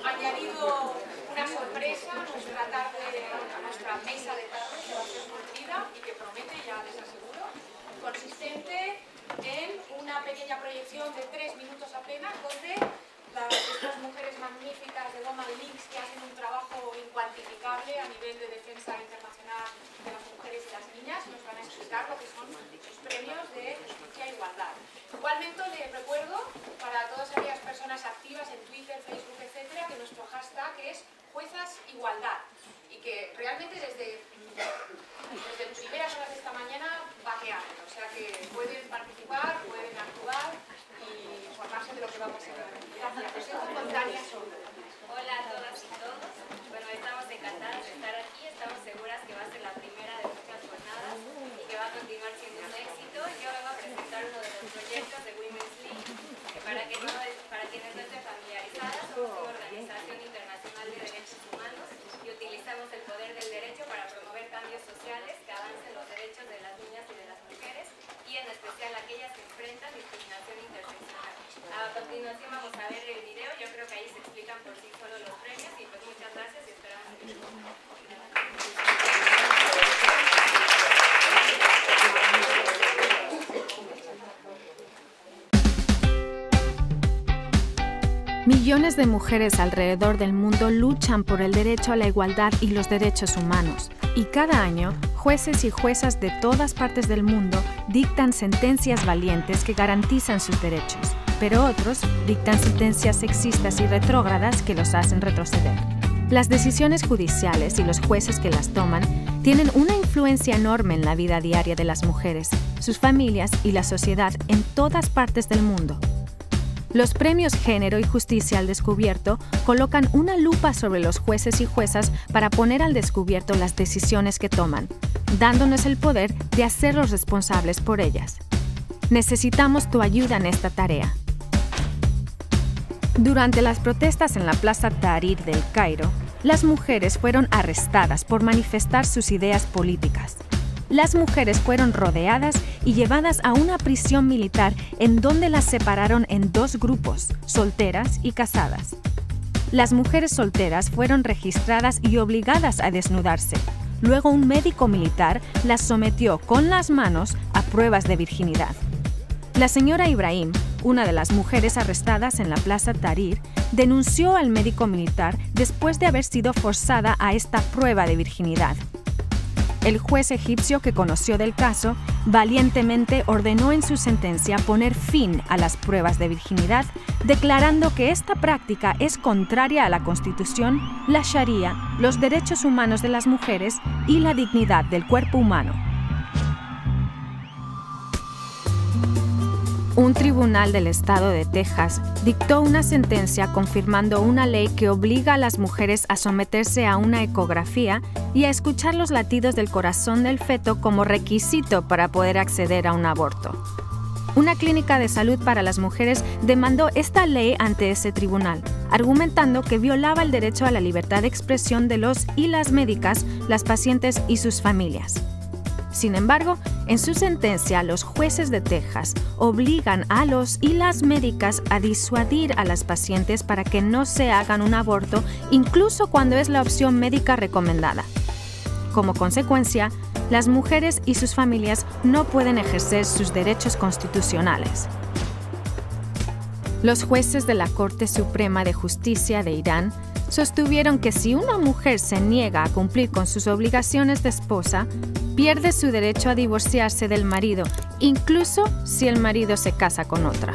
añadido una sorpresa a nuestra mesa de tarde, que va a ser divertida y que promete, ya les aseguro, consistente en una pequeña proyección de 3 minutos apenas, donde estas mujeres magníficas de Women Links, que hacen un trabajo incuantificable a nivel de defensa internacional de las mujeres y las niñas, nos van a explicar lo que son sus premios de justicia e igualdad. Igualmente les recuerdo para todas aquellas personas activas en Twitter, Facebook, etcétera, que nuestro hashtag es Juezas Igualdad y que realmente desde primeras horas de esta mañana vaqueando, o sea que pueden participar, pueden actuar y informarse de lo que va a pasar. Gracias. Presento con Tania Soto. Hola a todas y todos. Bueno, estamos encantadas de estar aquí. Estamos seguras que va a ser la primera de muchas jornadas y que va a continuar siendo un éxito. Yo vengo a presentar uno de los proyectos de Women's League, que para quienes no estén familiarizadas, somos una organización internacional de derechos humanos y utilizamos el poder del derecho para promover cambios sociales que avancen los derechos de las niñas y de las mujeres y en especial aquellas que enfrentan discriminación interseccional. A continuación vamos a ver el video, yo creo que ahí se explican por sí solo los premios y pues muchas gracias y esperamos que les guste. Millones de mujeres alrededor del mundo luchan por el derecho a la igualdad y los derechos humanos. Y cada año, jueces y juezas de todas partes del mundo dictan sentencias valientes que garantizan sus derechos, pero otros dictan sentencias sexistas y retrógradas que los hacen retroceder. Las decisiones judiciales y los jueces que las toman tienen una influencia enorme en la vida diaria de las mujeres, sus familias y la sociedad en todas partes del mundo. Los premios Género y Justicia al Descubierto colocan una lupa sobre los jueces y juezas para poner al descubierto las decisiones que toman, dándonos el poder de hacerlos responsables por ellas. Necesitamos tu ayuda en esta tarea. Durante las protestas en la Plaza Tahrir del Cairo, las mujeres fueron arrestadas por manifestar sus ideas políticas. Las mujeres fueron rodeadas y llevadas a una prisión militar en donde las separaron en 2 grupos, solteras y casadas. Las mujeres solteras fueron registradas y obligadas a desnudarse. Luego un médico militar las sometió con las manos a pruebas de virginidad. La señora Ibrahim, una de las mujeres arrestadas en la Plaza Tahrir, denunció al médico militar después de haber sido forzada a esta prueba de virginidad. El juez egipcio que conoció del caso valientemente ordenó en su sentencia poner fin a las pruebas de virginidad, declarando que esta práctica es contraria a la Constitución, la Sharia, los derechos humanos de las mujeres y la dignidad del cuerpo humano. Un tribunal del estado de Texas dictó una sentencia confirmando una ley que obliga a las mujeres a someterse a una ecografía y a escuchar los latidos del corazón del feto como requisito para poder acceder a un aborto. Una clínica de salud para las mujeres demandó esta ley ante ese tribunal, argumentando que violaba el derecho a la libertad de expresión de los y las médicas, las pacientes y sus familias. Sin embargo, en su sentencia, los jueces de Texas obligan a los y las médicas a disuadir a las pacientes para que no se hagan un aborto, incluso cuando es la opción médica recomendada. Como consecuencia, las mujeres y sus familias no pueden ejercer sus derechos constitucionales. Los jueces de la Corte Suprema de Justicia de Irán sostuvieron que si una mujer se niega a cumplir con sus obligaciones de esposa, pierde su derecho a divorciarse del marido, incluso si el marido se casa con otra.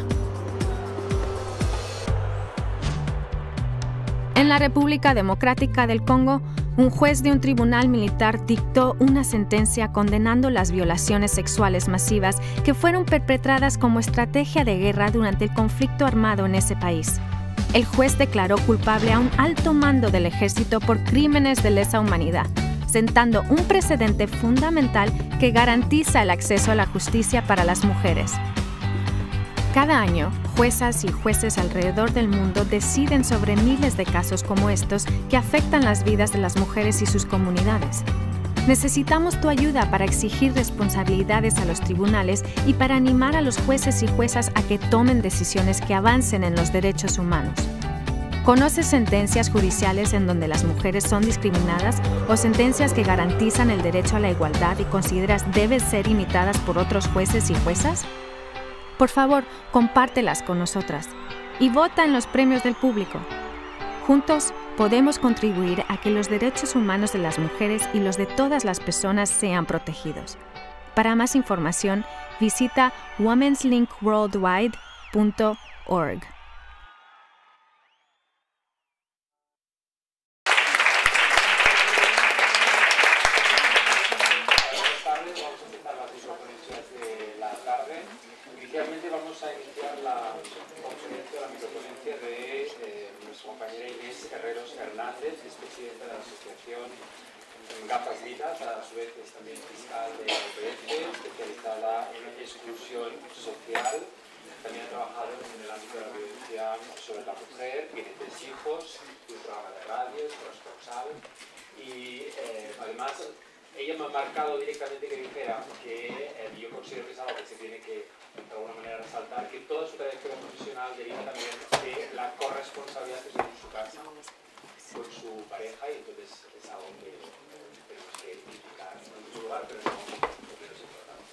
En la República Democrática del Congo, un juez de un tribunal militar dictó una sentencia condenando las violaciones sexuales masivas que fueron perpetradas como estrategia de guerra durante el conflicto armado en ese país. El juez declaró culpable a un alto mando del ejército por crímenes de lesa humanidad, sentando un precedente fundamental que garantiza el acceso a la justicia para las mujeres. Cada año, juezas y jueces alrededor del mundo deciden sobre miles de casos como estos que afectan las vidas de las mujeres y sus comunidades. Necesitamos tu ayuda para exigir responsabilidades a los tribunales y para animar a los jueces y juezas a que tomen decisiones que avancen en los derechos humanos. ¿Conoces sentencias judiciales en donde las mujeres son discriminadas o sentencias que garantizan el derecho a la igualdad y consideras deben ser imitadas por otros jueces y juezas? Por favor, compártelas con nosotras y vota en los premios del público. Juntos podemos contribuir a que los derechos humanos de las mujeres y los de todas las personas sean protegidos. Para más información, visita womenslinkworldwide.org. Inicialmente vamos a iniciar la conferencia, la microponencia de nuestra compañera Inés Herreros Hernández, es presidenta de la asociación Gafas Lilas, a su vez es también fiscal de OPF, especializada en exclusión social. También ha trabajado en el ámbito de la violencia sobre la mujer, tiene 3 hijos, tiene un programa de radio, corresponsal y además ella me ha marcado directamente que dijera que yo considero que es algo que se tiene que de alguna manera resaltar, que toda su trayectoria profesional deriva también de la corresponsabilidad que tiene en su casa con su pareja, y entonces es algo que tenemos que identificar en otro lugar, pero no menos importante.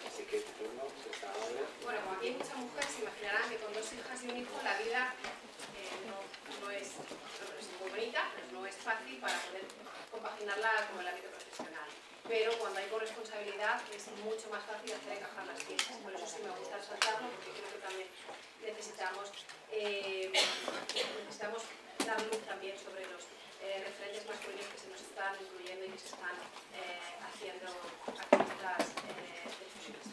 Así que tu turno, si está amable. Bueno, como aquí hay muchas mujeres, se imaginarán que con 2 hijas y un hijo la vida no es muy bonita, pero no es fácil para poder compaginarla con el ámbito profesional. Pero cuando hay corresponsabilidad es mucho más fácil hacer encajar las piezas. Por eso sí me gusta resaltarlo, porque creo que también necesitamos dar luz también sobre los referentes masculinos que se nos están incluyendo y que se están haciendo actividades difusiones.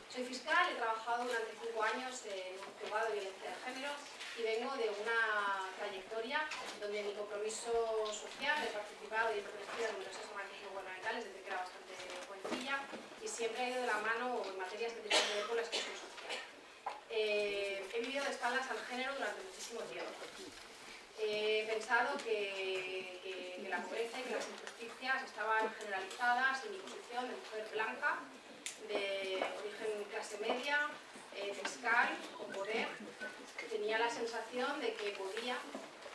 Soy fiscal, he trabajado durante 5 años en un juzgado de violencia de género y vengo de una trayectoria donde mi compromiso social, he participado y he pertenecido a numerosas organizaciones gubernamentales desde que era bastante jovencilla y siempre he ido de la mano en materias que tienen que ver con la exclusión social. He vivido de espaldas al género durante muchísimo tiempo. He pensado que la pobreza y que las injusticias estaban generalizadas en mi posición de mujer blanca, de origen clase media, fiscal, con poder. Tenía la sensación de que podía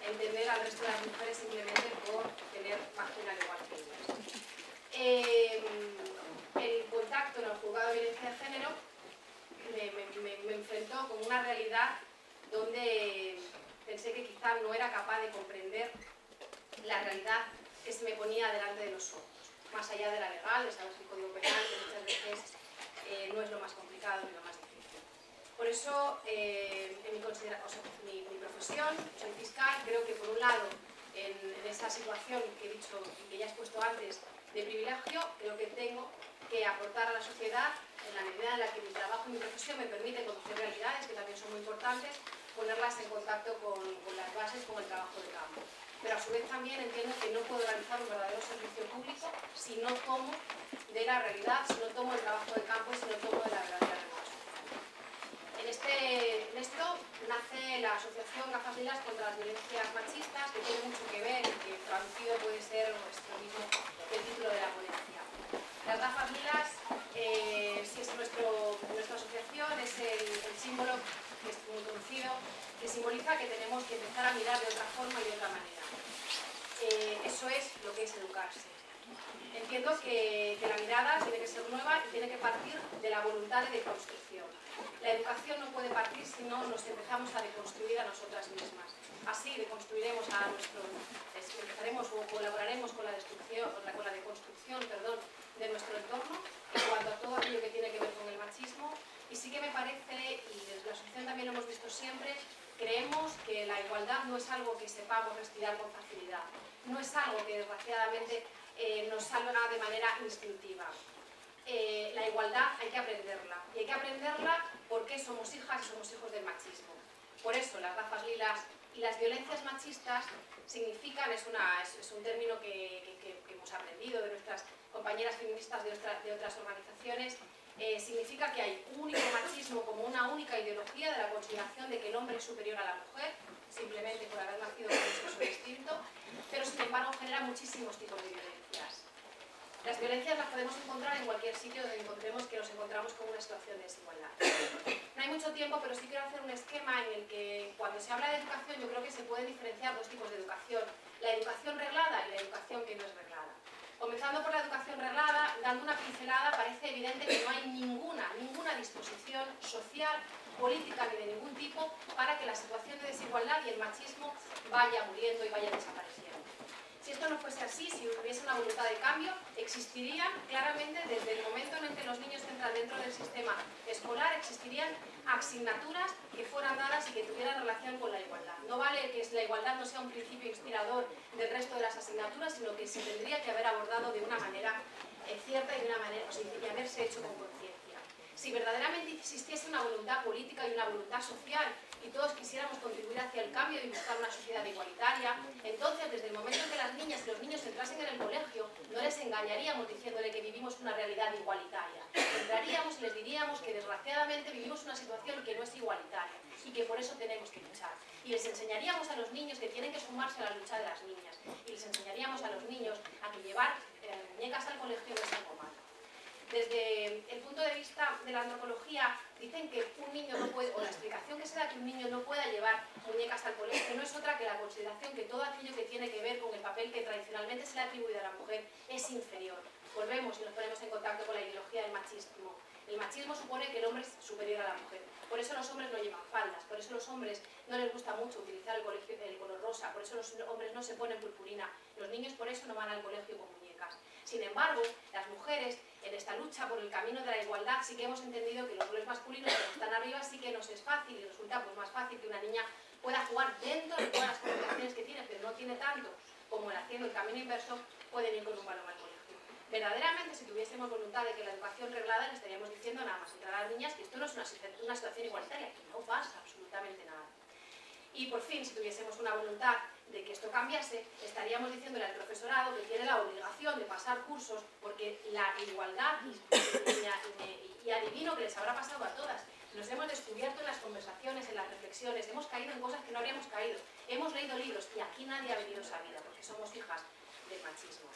entender al resto de las mujeres simplemente por tener vagina al igual que ellas. El contacto en el juzgado de violencia de género me enfrentó con una realidad donde pensé que quizá no era capaz de comprender la realidad que se me ponía delante de los ojos, más allá de la legal, de saber el código penal, que muchas veces no es lo más complicado ni lo más difícil. Por eso, en mi profesión, soy fiscal, creo que por un lado, en esa situación que he dicho y que ya he expuesto antes de privilegio, creo que tengo que aportar a la sociedad en la medida en la que mi trabajo y mi profesión me permiten conocer realidades que también son muy importantes, ponerlas en contacto con las bases, con el trabajo de campo. Pero a su vez también entiendo que no puedo realizar un verdadero servicio público si no tomo de la realidad, si no tomo el trabajo de campo y si no tomo de la verdadera realidad social. En esto nace la asociación Gafas Lilas contra las violencias machistas, que tiene mucho que ver y que traducido puede ser nuestro mismo el título de la ponencia. Las gafas lilas, si es nuestra asociación, es el símbolo que es muy conocido, que simboliza que tenemos que empezar a mirar de otra forma y de otra manera. Eso es lo que es educarse. Entiendo que la mirada tiene que ser nueva y tiene que partir de la voluntad de deconstrucción. La educación no puede partir si no nos empezamos a deconstruir a nosotras mismas. Así deconstruiremos empezaremos o colaboraremos con la deconstrucción de nuestro entorno en cuanto a todo aquello que tiene que ver con el machismo. Y sí que me parece, y desde la asociación también lo hemos visto siempre, creemos que la igualdad no es algo que sepamos respirar con facilidad, no es algo que desgraciadamente nos salga de manera instintiva. La igualdad hay que aprenderla, y hay que aprenderla porque somos hijas y somos hijos del machismo. Por eso las gafas lilas y las violencias machistas significan, es un término que hemos aprendido de nuestras compañeras feministas de otras organizaciones, significa que hay un único machismo como una única ideología de la consideración de que el hombre es superior a la mujer, simplemente por haber nacido con un sexo distinto, pero sin embargo genera muchísimos tipos de violencias. Las violencias las podemos encontrar en cualquier sitio donde encontremos que nos encontramos con una situación de desigualdad. No hay hay mucho tiempo, pero sí quiero hacer un esquema en el que cuando se habla de educación yo creo que se pueden diferenciar dos tipos de educación, la educación reglada y la educación que no es reglada. Comenzando por la educación reglada, dando una pincelada, parece evidente que no hay ninguna disposición social, política ni de ningún tipo para que la situación de desigualdad y el machismo vaya muriendo y vaya desapareciendo. Si esto no fuese así, si hubiese una voluntad de cambio, existirían claramente desde el momento en el que los niños entran dentro del sistema escolar, existirían asignaturas que fueran dadas y que tuvieran relación con la igualdad. No vale que la igualdad no sea un principio inspirador del resto de las asignaturas, sino que se tendría que haber abordado de una manera cierta y de una manera, y haberse hecho con conciencia. Si verdaderamente existiese una voluntad política y una voluntad social y todos quisiéramos contribuir hacia el cambio y buscar una sociedad igualitaria, entonces desde el momento en que las niñas y los niños entrasen en el colegio no les engañaríamos diciéndole que vivimos una realidad igualitaria. Entraríamos y les diríamos que desgraciadamente vivimos una situación que no es igualitaria y que por eso tenemos que luchar. Y les enseñaríamos a los niños que tienen que sumarse a la lucha de las niñas. Y les enseñaríamos a los niños a que llevar muñecas al colegio no es algo malo. Desde el punto de vista de la antropología, dicen que un niño no puede, o la explicación que se da que un niño no pueda llevar muñecas al colegio no es otra que la consideración que todo aquello que tiene que ver con el papel que tradicionalmente se le ha atribuido a la mujer es inferior. Volvemos y nos ponemos en contacto con la ideología del machismo. El machismo supone que el hombre es superior a la mujer. Por eso los hombres no llevan faldas, por eso los hombres no les gusta mucho utilizar el color rosa, por eso los hombres no se ponen purpurina, los niños por eso no van al colegio con muñecas. Sin embargo, las mujeres, en esta lucha por el camino de la igualdad, sí que hemos entendido que los roles masculinos que están arriba sí que nos es fácil y resulta pues, más fácil que una niña pueda jugar dentro de todas las complicaciones que tiene, pero no tiene tanto como haciendo el camino inverso, pueden ir con un balón al colegio. Verdaderamente, si tuviésemos voluntad de que la educación reglada, le estaríamos diciendo nada más entrar a las niñas que esto no es una situación igualitaria, que no pasa absolutamente nada. Y por fin, si tuviésemos una voluntad de que esto cambiase, estaríamos diciéndole al profesorado que tiene la obligación de pasar cursos, porque la igualdad, y adivino que les habrá pasado a todas, nos hemos descubierto en las conversaciones, en las reflexiones, hemos caído en cosas que no habríamos caído, hemos leído libros y aquí nadie ha venido sabida, porque somos hijas del machismo.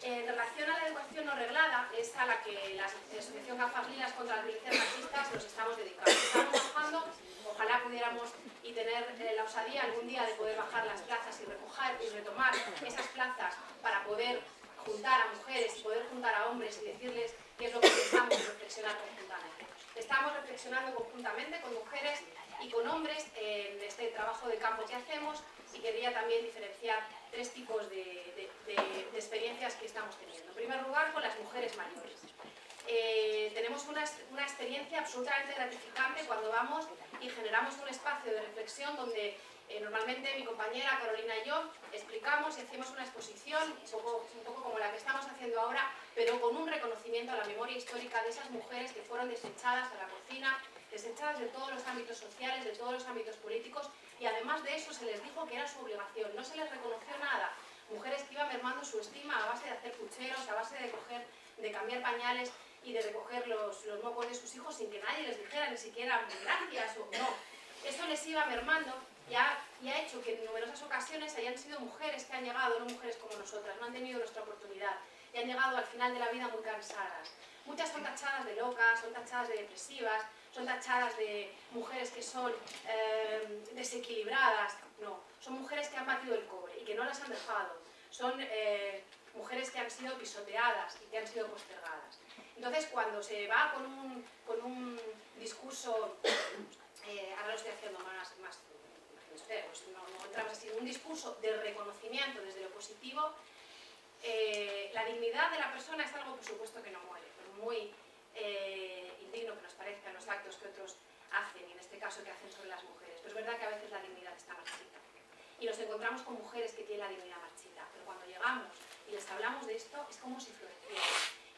En relación a la educación no reglada, es a la que la Asociación Gafas Lilas contra las Violencias Machistas nos estamos dedicando. Estamos trabajando, ojalá pudiéramos y tener la osadía algún día de poder bajar las plazas y recoger y retomar esas plazas para poder juntar a mujeres y poder juntar a hombres y decirles qué es lo que pensamos y reflexionar conjuntamente. Estamos reflexionando conjuntamente con mujeres y con hombres en este trabajo de campo que hacemos y quería también diferenciar tres tipos de experiencias que estamos teniendo. En primer lugar, con las mujeres mayores. Tenemos una experiencia absolutamente gratificante cuando vamos y generamos un espacio de reflexión donde normalmente mi compañera Carolina y yo explicamos y hacemos una exposición, un poco como la que estamos haciendo ahora, pero con un reconocimiento a la memoria histórica de esas mujeres que fueron desechadas a la cocina, desechadas de todos los ámbitos sociales, de todos los ámbitos políticos, y además de eso se les dijo que era su obligación, no se les reconoció nada. Mujeres que iban mermando su estima a base de hacer pucheros, a base de cambiar pañales y de recoger los mocos de sus hijos sin que nadie les dijera ni siquiera gracias o no. Eso les iba mermando y ha hecho que en numerosas ocasiones hayan sido mujeres que han llegado, no mujeres como nosotras, no han tenido nuestra oportunidad y han llegado al final de la vida muy cansadas. Muchas son tachadas de locas, son tachadas de depresivas, son tachadas de mujeres que son desequilibradas. No, son mujeres que han batido el cobre y que no las han dejado. Son mujeres que han sido pisoteadas y que han sido postergadas. Entonces, cuando se va con un discurso, ahora lo estoy haciendo más no entramos así, un discurso de reconocimiento desde lo positivo, la dignidad de la persona es algo, por supuesto, que no muere, por muy indigno que nos parezcan los actos que otros hacen, y en este caso que hacen sobre las mujeres. Pero es verdad que a veces la dignidad está marchita. Y nos encontramos con mujeres que tienen la dignidad marchita, pero cuando llegamos y les hablamos de esto, es como si florecieran.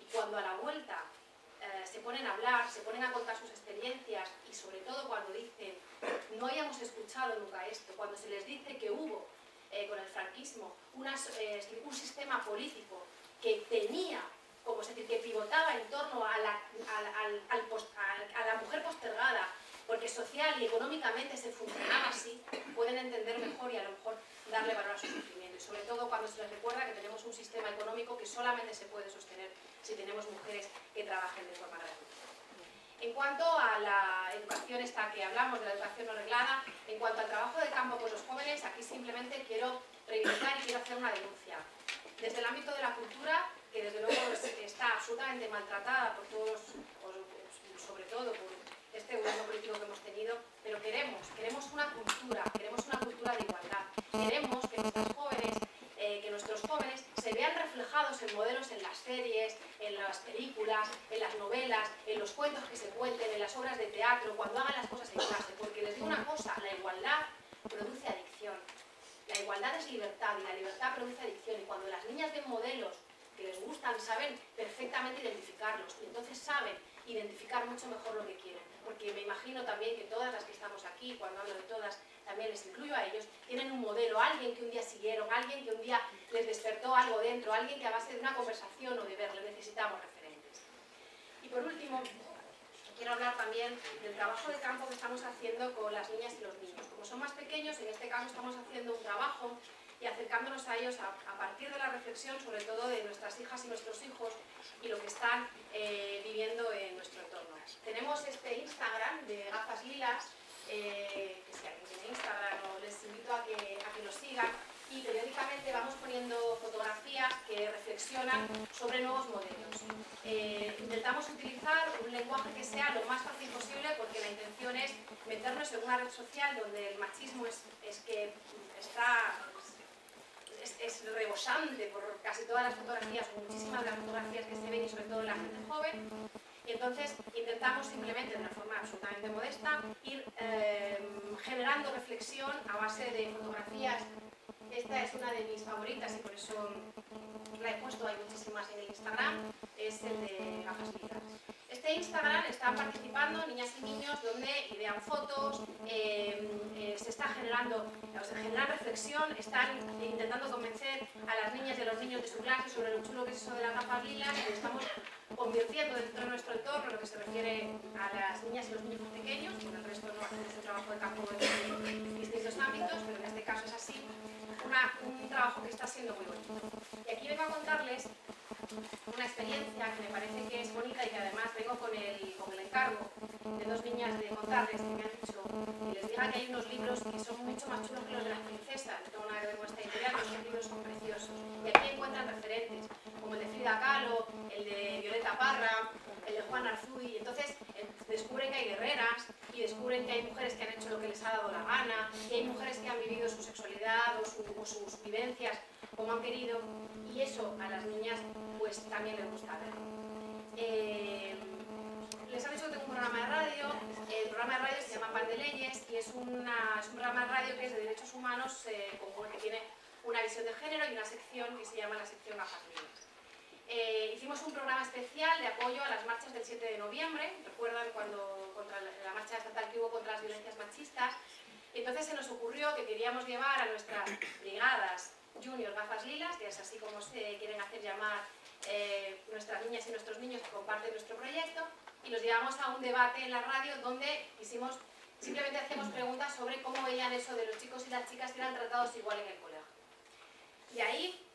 Y cuando a la vuelta se ponen a hablar, se ponen a contar sus experiencias, y sobre todo cuando dicen, no hayamos escuchado nunca esto, cuando se les dice que hubo con el franquismo un sistema político que tenía, como se dice, que pivotaba en torno a la mujer postergada, porque social y económicamente se funcionaba así, pueden entender mejor y a lo mejor darle valor a su sufrimiento. Y sobre todo cuando se les recuerda que tenemos un sistema económico que solamente se puede sostener si tenemos mujeres que trabajen de forma gratuita. En cuanto a la educación esta que hablamos, de la educación no reglada, en cuanto al trabajo de campo con los jóvenes, aquí simplemente quiero reivindicar y quiero hacer una denuncia. Desde el ámbito de la cultura, que desde luego está absolutamente maltratada por todos, sobre todo por este gobierno político que hemos tenido, pero queremos una cultura de igualdad. Queremos que nuestros jóvenes se vean reflejados en modelos en las series, en las películas, en las novelas, en los cuentos que se cuenten, en las obras de teatro, cuando hagan las cosas en clase. Porque les digo una cosa, la igualdad produce adicción. La igualdad es libertad y la libertad produce adicción. Y cuando las niñas ven modelos que les gustan, saben perfectamente identificarlos. Y entonces saben identificar mucho mejor lo que quieren. Porque me imagino también que todas las que estamos aquí, cuando hablo de todas, también les incluyo a ellos, tienen un modelo, alguien que un día siguieron, alguien que un día les despertó algo dentro, alguien que a base de una conversación o de verle necesitamos referentes. Y por último, quiero hablar también del trabajo de campo que estamos haciendo con las niñas y los niños. Como son más pequeños, en este caso estamos haciendo un trabajo y acercándonos a ellos a partir de la reflexión, sobre todo de nuestras hijas y nuestros hijos y lo que están viviendo en nuestro entorno. Tenemos este Instagram de Gafas Lilas, que si alguien tiene Instagram les invito a que lo sigan, y periódicamente vamos poniendo fotografías que reflexionan sobre nuevos modelos. Intentamos utilizar un lenguaje que sea lo más fácil posible porque la intención es meternos en una red social donde el machismo es rebosante por casi todas las fotografías, o muchísimas de las fotografías que se ven y sobre todo en la gente joven. Y entonces intentamos simplemente, de una forma absolutamente modesta, ir generando reflexión a base de fotografías. Esta es una de mis favoritas y por eso la he puesto, hay muchísimas en el Instagram, es el de Gafas Lilas. Este Instagram están participando niñas y niños donde idean fotos, se está generando, generan reflexión, están intentando convencer a las niñas y a los niños de su clase sobre lo chulo que es eso de las gafas lilas, y estamos convirtiendo dentro de nuestro entorno, en lo que se refiere a las niñas y los niños más pequeños, con el resto no hacemos un trabajo de campo en distintos ámbitos, pero en este caso es así, un trabajo que está siendo muy bonito. Y aquí vengo a contarles una experiencia que me parece que es bonita y que además vengo con el encargo de dos niñas de contarles que me han dicho que les diga que hay unos libros que son mucho más chulos que los de las princesas, no tengo nada que ver con esta editorial, pero estos libros son preciosos. Y aquí encuentran referentes, como el de Frida Kahlo, el de Violeta Parra, el de Juan Arzuy, y entonces descubren que hay guerreras y descubren que hay mujeres que han hecho lo que les ha dado la gana, y hay mujeres que han vivido su sexualidad o sus vivencias como han querido, y eso a las niñas pues también les gusta ver. Les han dicho que tengo un programa de radio, el programa de radio se llama Pan de Leyes y es un programa de radio que es de derechos humanos, que tiene una visión de género y una sección que se llama la sección Gafas Lilas. Hicimos un programa especial de apoyo a las marchas del 7 de noviembre, recuerdan cuando contra la marcha estatal que hubo contra las violencias machistas. Entonces se nos ocurrió que queríamos llevar a nuestras brigadas Junior Gafas Lilas, que es así como se quieren hacer llamar nuestras niñas y nuestros niños que comparten nuestro proyecto, y los llevamos a un debate en la radio donde simplemente hacemos preguntas sobre cómo veían eso de los chicos y las chicas que eran tratados igual en el colegio. Y ahí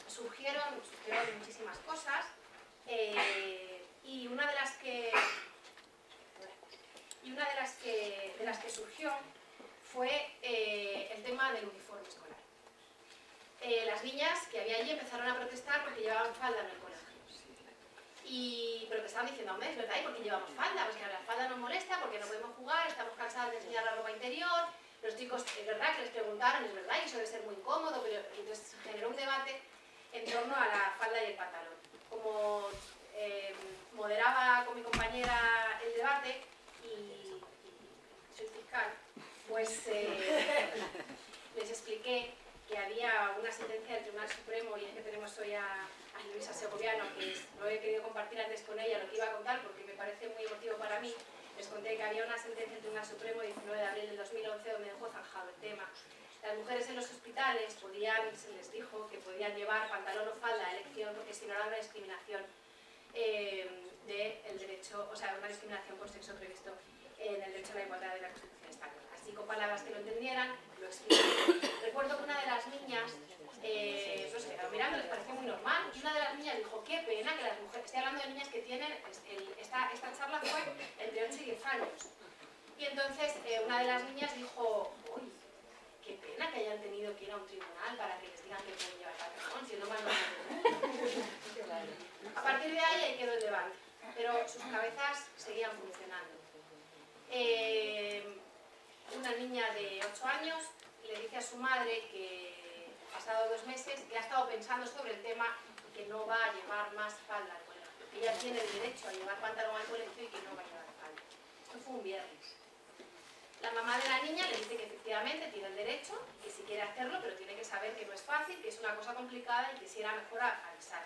surgieron muchísimas cosas, y una de las que surgió fue el tema del uniforme escolar. Las niñas que había allí empezaron a protestar porque llevaban falda en el colegio. Pero te estaban diciendo, hombre, es verdad, ¿y por qué llevamos falda? Pues que la falda nos molesta porque no podemos jugar, estamos cansadas de enseñar la ropa interior. Los chicos, es verdad que les preguntaron, es verdad, y eso debe ser muy incómodo, pero entonces se generó un debate en torno a la falda y el pantalón. Como moderaba con mi compañera el debate y soy fiscal, pues les expliqué que había una sentencia del Tribunal Supremo, y es que tenemos hoy a Luisa Segoviano, que no he querido compartir antes con ella lo que iba a contar porque me parece muy emotivo para mí. Les conté que había una sentencia del Tribunal Supremo 19 de abril del 2011 donde dejó zanjado el tema. Las mujeres en los hospitales se les dijo que podían llevar pantalón o falda a elección porque si no era una discriminación del derecho, o sea, una discriminación por sexo previsto en el derecho a la igualdad de la Constitución española. Así con palabras que lo entendieran, lo expliqué. Recuerdo que una de las niñas se quedó mirando, les pareció muy normal, y una de las niñas dijo, qué pena que las mujeres, estoy hablando de niñas que tienen, esta charla fue años. Y entonces una de las niñas dijo, uy, qué pena que hayan tenido que ir a un tribunal para que les digan que pueden llevar pantalón, si no van a... A partir de ahí quedó el debate, pero sus cabezas seguían funcionando. Una niña de 8 años le dice a su madre que, pasado 2 meses, que ha estado pensando sobre el tema y que no va a llevar más falda al colegio, que ella tiene el derecho a llevar pantalón al colegio y que no va a llevar falda. Esto fue un viernes. La mamá de la niña le dice que efectivamente tiene el derecho, que si quiere hacerlo, pero tiene que saber que no es fácil, que es una cosa complicada y que si era mejor avisar.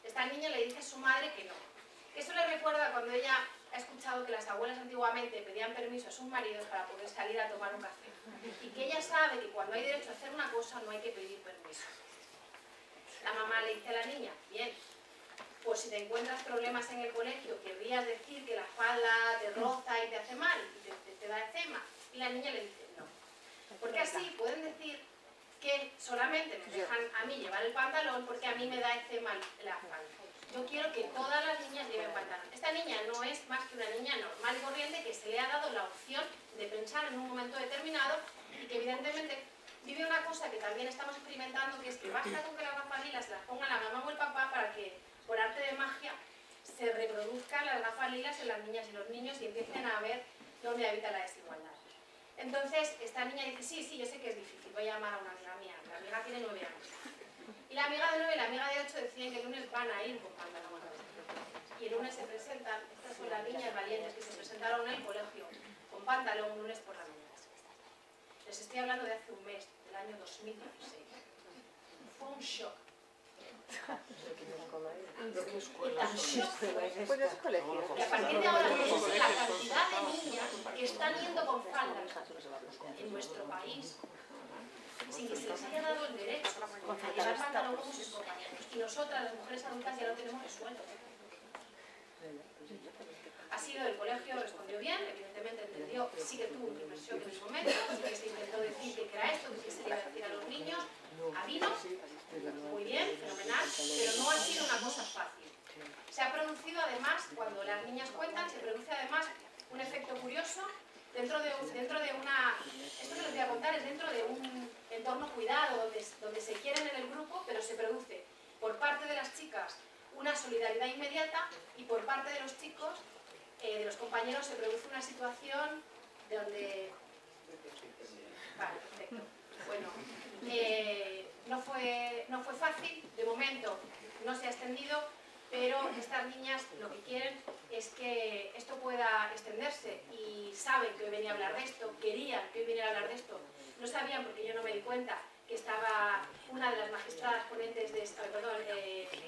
Esta niña le dice a su madre que no. Eso le recuerda cuando ella ha escuchado que las abuelas antiguamente pedían permiso a sus maridos para poder salir a tomar un café. Y que ella sabe que cuando hay derecho a hacer una cosa no hay que pedir permiso. La mamá le dice a la niña, bien, pues si te encuentras problemas en el colegio, querrías decir que la falda te roza y te hace mal y te da eczema. Y la niña le dice, no. Porque así pueden decir que solamente me dejan a mí llevar el pantalón porque a mí me da eczema la falda. Yo quiero que todas las niñas lleven pantalón. Esta niña no es más que una niña normal y corriente que se le ha dado la opción de pensar en un momento determinado y que evidentemente vive una cosa que también estamos experimentando, que es que basta con que las gafas lilas las ponga la mamá o el papá para que, por arte de magia, se reproduzcan las gafas lilas en las niñas y los niños y empiecen a ver dónde habita la desigualdad. Entonces, esta niña dice, sí, yo sé que es difícil, voy a llamar a una amiga mía. La amiga tiene 9 años. Y la amiga de 9 y la amiga de 8 decían que el lunes van a ir con pantalón. Y el lunes se presentan, estas son las niñas valientes que se presentaron en el colegio con pantalón un lunes por la mañana. Les estoy hablando de hace un mes, del año 2016. Fue un shock. Y a partir de ahora, la cantidad de niñas que están yendo con faldas en nuestro país, sin que se les haya dado el derecho a llevar pantalón como sus compañeros. Y nosotras, las mujeres adultas, ya lo tenemos resuelto. Ha sido el colegio, respondió bien, evidentemente entendió, sí que tuvo una inversión en el momento, sí que se intentó decir que era esto, que se le iba a decir a los niños, vino, muy bien, fenomenal, pero no ha sido una cosa fácil. Se ha producido además, cuando las niñas cuentan, se produce además un efecto curioso dentro de una, esto que les voy a contar es dentro de un entorno cuidado, donde se quieren en el grupo, pero se produce por parte de las chicas una solidaridad inmediata y por parte de los chicos, de los compañeros, se produce una situación donde... Vale, perfecto. Bueno, no fue fácil, de momento no se ha extendido, pero estas niñas lo que quieren es que esto pueda extenderse y saben que hoy venía a hablar de esto, querían que hoy viniera a hablar de esto, no sabían porque yo no me di cuenta que estaba una de las magistradas ponentes de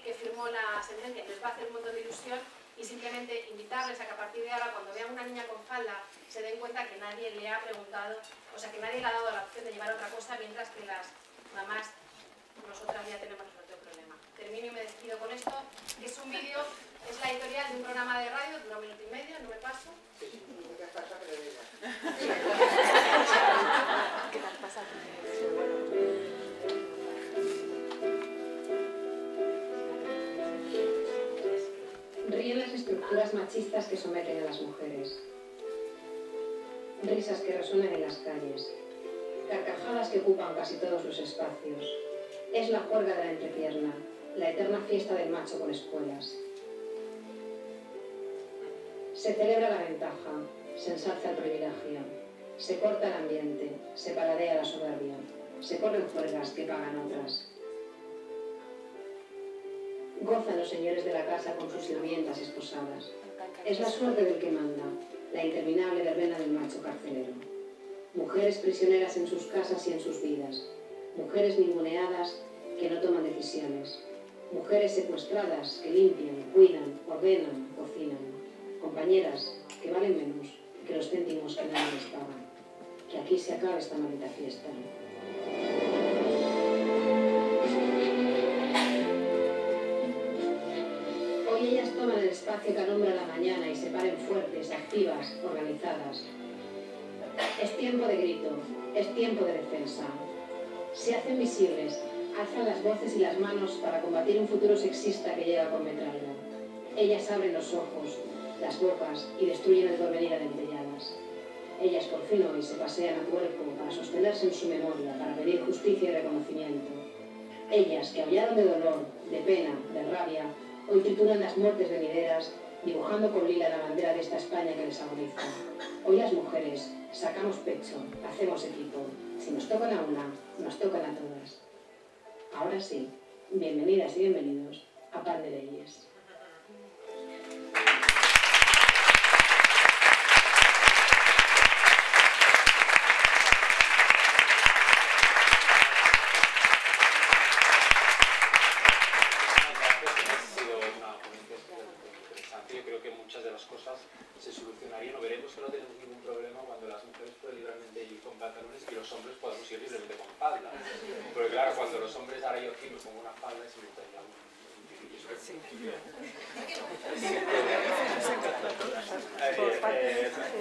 que firmó la sentencia, les va a hacer un montón de ilusión y simplemente invitarles a que a partir de ahora cuando vean una niña con falda se den cuenta que nadie le ha preguntado, o sea que nadie le ha dado la opción de llevar otra cosa mientras que las mamás, nosotras ya tenemos resuelto el problema. Termino y me despido con esto, que es un vídeo, es la editorial de un programa de radio, dura 1 minuto y medio, no me paso. ¿Qué tal pasa? Ríen las estructuras machistas que someten a las mujeres. Risas que resuenan en las calles. Carcajadas que ocupan casi todos los espacios. Es la juerga de la entrepierna, la eterna fiesta del macho con espuelas. Se celebra la ventaja, se ensalza el privilegio, se corta el ambiente, se paladea la soberbia, se corren juergas que pagan otras. Gozan los señores de la casa con sus sirvientas esposadas. Es la suerte del que manda, la interminable verbena del macho carcelero. Mujeres prisioneras en sus casas y en sus vidas. Mujeres ninguneadas que no toman decisiones. Mujeres secuestradas que limpian, cuidan, ordenan, cocinan. Compañeras que valen menos que los céntimos que nadie les paga. Que aquí se acabe esta maldita fiesta. Hoy ellas toman el espacio que alumbra la mañana y se paren fuertes, activas, organizadas. Es tiempo de grito, es tiempo de defensa. Se hacen visibles, alzan las voces y las manos para combatir un futuro sexista que llega con metralla. Ellas abren los ojos, las bocas y destruyen el porvenir a dentelladas. Ellas por fin hoy se pasean a cuerpo para sostenerse en su memoria, para pedir justicia y reconocimiento. Ellas que aullaron de dolor, de pena, de rabia, hoy trituran las muertes venideras, dibujando con lila la bandera de esta España que les agoniza. Hoy las mujeres sacamos pecho, hacemos equipo. Si nos tocan a una, nos tocan a todas. Ahora sí, bienvenidas y bienvenidos a Pan de Leyes. Se solucionarían, o veremos que no tenemos ningún problema cuando las mujeres pueden libremente ir con pantalones y los hombres podamos ir libremente con falda. Porque claro, cuando los hombres, ahora yo aquí me pongo una falda y se me trae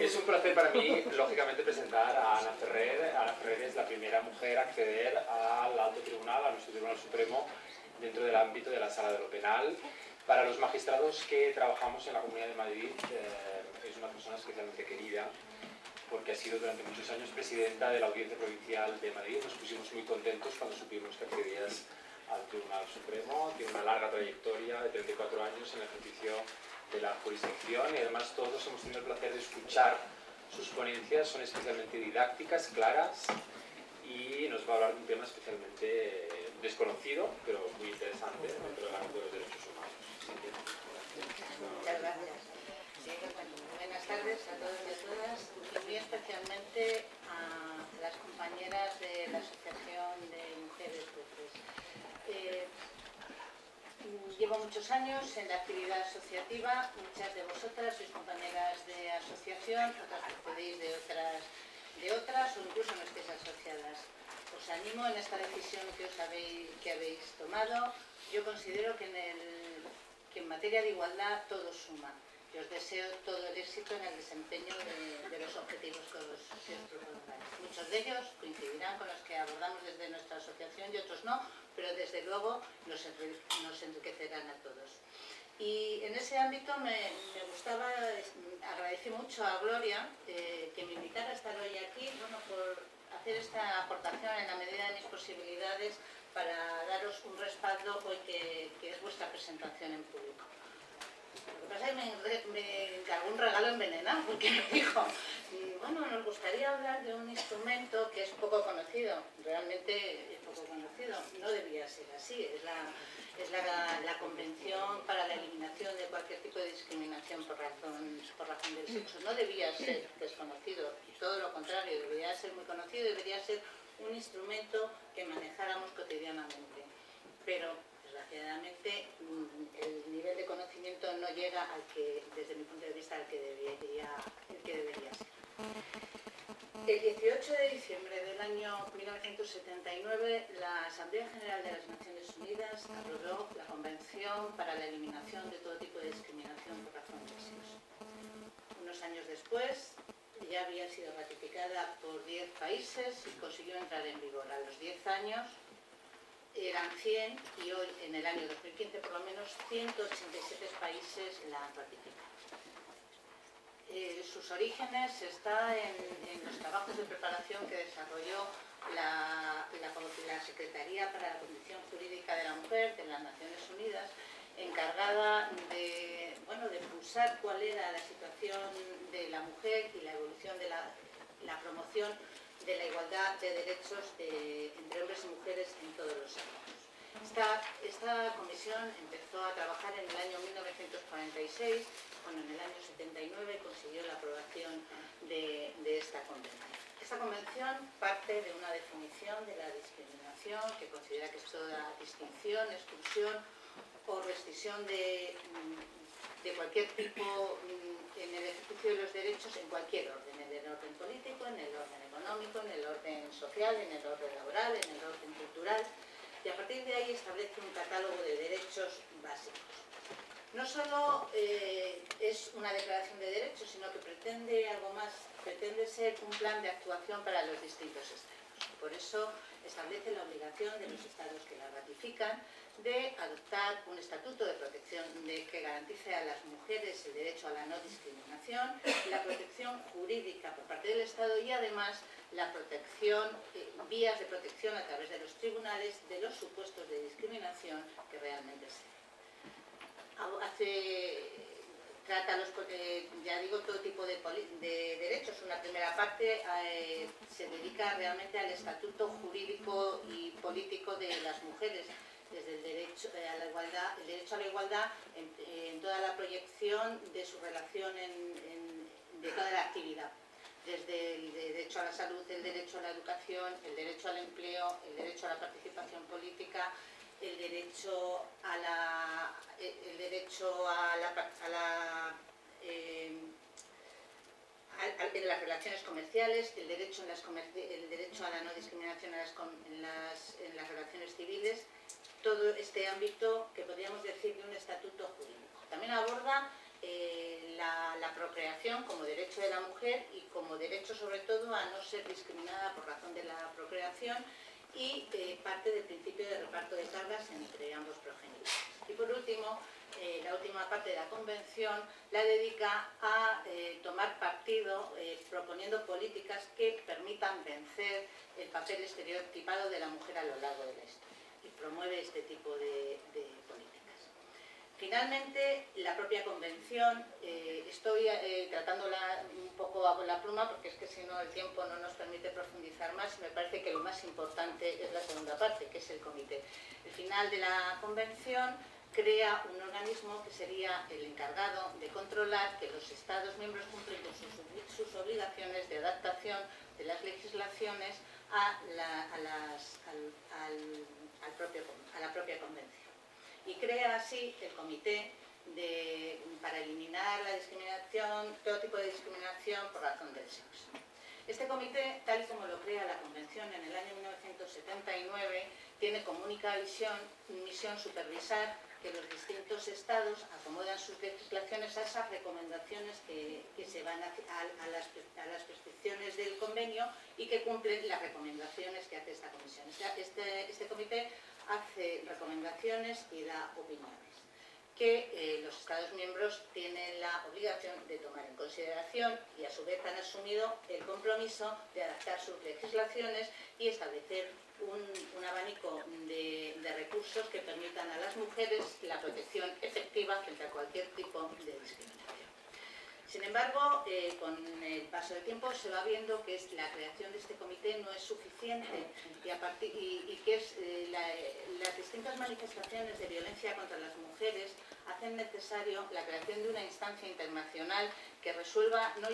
es un placer para mí, lógicamente, presentar a Ana Ferrer. Ana Ferrer es la primera mujer a acceder al Alto Tribunal, a nuestro Tribunal Supremo, dentro del ámbito de la Sala de lo Penal. Para los magistrados que trabajamos en la Comunidad de Madrid, es una persona especialmente querida, porque ha sido durante muchos años presidenta de la Audiencia Provincial de Madrid. Nos pusimos muy contentos cuando supimos que accedías al Tribunal Supremo. Tiene una larga trayectoria de 34 años en el ejercicio de la jurisdicción y además todos hemos tenido el placer de escuchar sus ponencias. Son especialmente didácticas, claras, y nos va a hablar de un tema especialmente desconocido, pero muy interesante dentro del ámbito de los derechos humanos. Muchas gracias. Sí, bueno, buenas tardes a todos y a todas, y muy especialmente a las compañeras de la Asociación de Mujeres Jueces. Llevo muchos años en la actividad asociativa, muchas de vosotras sois compañeras de asociación, otras procedéis de otras o incluso no estéis asociadas. Os animo en esta decisión que habéis tomado. Yo considero que en materia de igualdad todo suma. Y os deseo todo el éxito en el desempeño de los objetivos que os propongáis. Muchos de ellos coincidirán con los que abordamos desde nuestra asociación y otros no, pero desde luego nos enriquecerán a todos. Y en ese ámbito me gustaba, agradecí mucho a Gloria que me invitara a estar hoy aquí, bueno, por hacer esta aportación en la medida de mis posibilidades para daros un respaldo hoy que es vuestra presentación en público. Lo que pasa es que me encargó un regalo envenenado porque me dijo, bueno, nos gustaría hablar de un instrumento que es poco conocido, realmente es poco conocido, no debía ser así, es la Convención para la Eliminación de cualquier tipo de discriminación por razón del sexo. No debía ser desconocido, todo lo contrario, debería ser muy conocido, debería ser un instrumento que manejáramos cotidianamente. Pero, desgraciadamente, el nivel de conocimiento no llega al que, desde mi punto de vista, al que debería ser. El 18 de diciembre del año 1979, la Asamblea General de las Naciones Unidas aprobó la Convención para la Eliminación de todo tipo de discriminación por razón de sexo. Unos años después, ya había sido ratificada por 10 países y consiguió entrar en vigor. A los 10 años eran 100 y hoy, en el año 2015, por lo menos 187 países la han ratificado. Sus orígenes están en los trabajos de preparación que desarrolló la Secretaría para la Condición Jurídica de la Mujer de las Naciones Unidas, encargada de pulsar cuál era la situación de la mujer y la evolución de la promoción de la igualdad de derechos entre hombres y mujeres en todos los ámbitos. Esta comisión empezó a trabajar en el año 1946, en el año 79 consiguió la aprobación de esta convención. Esta convención parte de una definición de la discriminación que considera que es toda distinción, exclusión o rescisión de cualquier tipo en el ejercicio de los derechos en cualquier orden, en el orden político, en el orden económico, en el orden social, en el orden laboral, en el orden cultural, y a partir de ahí establece un catálogo de derechos básicos. No solo es una declaración de derechos, sino que pretende algo más, pretende ser un plan de actuación para los distintos estados. Por eso establece la obligación de los estados que la ratifican de adoptar un estatuto de protección que garantice a las mujeres el derecho a la no discriminación, la protección jurídica por parte del Estado y además la protección, vías de protección a través de los tribunales de los supuestos de discriminación que realmente se trata ya digo, todo tipo de derechos. Una primera parte se dedica realmente al estatuto jurídico y político de las mujeres, desde el derecho a la igualdad, en toda la proyección de su relación de toda la actividad, desde el derecho a la salud, el derecho a la educación, el derecho al empleo, el derecho a la participación política, el derecho a las relaciones comerciales, el derecho a la no discriminación en las relaciones civiles, todo este ámbito que podríamos decir de un estatuto jurídico. También aborda la procreación como derecho de la mujer y como derecho sobre todo a no ser discriminada por razón de la procreación, y parte del principio de reparto de cargas entre ambos progenitores. Y por último, la última parte de la Convención la dedica a tomar partido proponiendo políticas que permitan vencer el papel estereotipado de la mujer a lo largo de la historia, y promueve este tipo de políticas. Finalmente, la propia Convención, estoy tratándola un poco a la pluma porque es que si no el tiempo no nos permite profundizar más, y me parece que lo más importante es la segunda parte, que es el comité. El final de la Convención crea un organismo que sería el encargado de controlar que los Estados miembros cumplen con sus obligaciones de adaptación de las legislaciones a la propia Convención. Y crea así el comité para eliminar la discriminación, todo tipo de discriminación por razón del sexo. Este comité, tal y como lo crea la Convención en el año 1979, tiene como única misión supervisar que los distintos estados acomodan sus legislaciones a esas recomendaciones que se van a las prescripciones del convenio y que cumplen las recomendaciones que hace esta comisión. Este comité hace recomendaciones y da opiniones que los Estados miembros tienen la obligación de tomar en consideración, y a su vez han asumido el compromiso de adaptar sus legislaciones y establecer un abanico de recursos que permitan a las mujeres la protección efectiva frente a cualquier tipo de discriminación. Sin embargo, con el paso del tiempo se va viendo que la creación de este comité no es suficiente y que las distintas manifestaciones de violencia contra las mujeres hacen necesario la creación de una instancia internacional que resuelva, no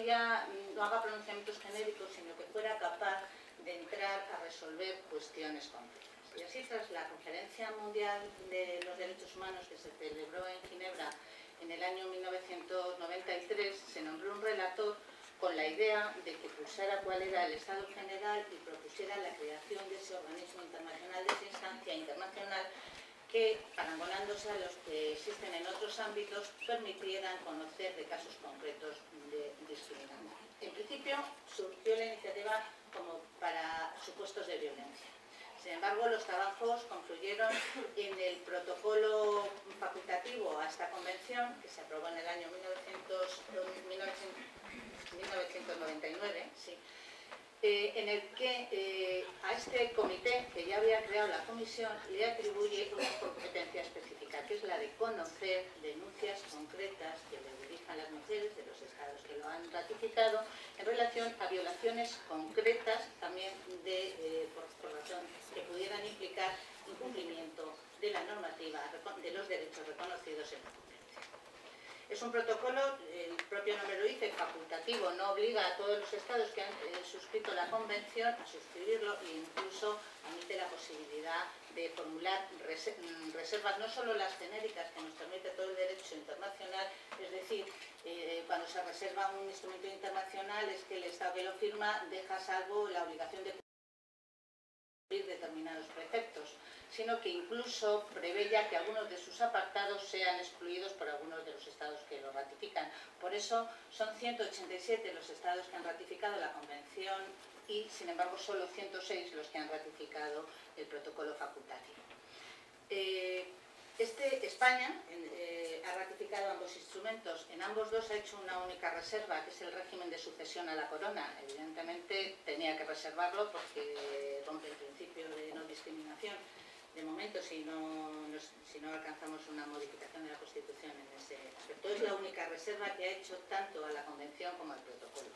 haga pronunciamientos genéricos, sino que fuera capaz de entrar a resolver cuestiones concretas. Y así, tras la Conferencia Mundial de los Derechos Humanos que se celebró en Ginebra en el año 1993, se nombró un relator con la idea de que pulsara cuál era el estado general y propusiera la creación de ese organismo internacional, de esa instancia internacional que, parangonándose a los que existen en otros ámbitos, permitieran conocer de casos concretos de discriminación. En principio, surgió la iniciativa como para supuestos de violencia. Sin embargo, los trabajos concluyeron en el protocolo facultativo a esta convención, que se aprobó en el año 1999, sí, en el que a este comité, que ya había creado la comisión, le atribuye una competencia específica, que es la de conocer denuncias concretas que le dirijan las mujeres de los estados que lo han ratificado en relación a violaciones concretas también por razón que pudieran implicar incumplimiento de la normativa de los derechos reconocidos en la Convención. Es un protocolo, el propio nombre lo dice, facultativo, no obliga a todos los estados que han suscrito la Convención a suscribirlo, e incluso admite la posibilidad de formular reservas, no solo las genéricas que nos permite todo el derecho internacional, es decir, cuando se reserva un instrumento internacional es que el estado que lo firma deja a salvo la obligación de cumplir determinados preceptos, sino que incluso prevé ya que algunos de sus apartados sean excluidos por algunos de los estados que lo ratifican. Por eso son 187 los estados que han ratificado la Convención y, sin embargo, solo 106 los que han ratificado el protocolo facultativo. España ha ratificado ambos instrumentos. En ambos dos ha hecho una única reserva, que es el régimen de sucesión a la corona. Evidentemente tenía que reservarlo porque rompe el principio de no discriminación. De momento, si no alcanzamos una modificación de la Constitución en ese aspecto, es la única reserva que ha hecho tanto a la Convención como al protocolo.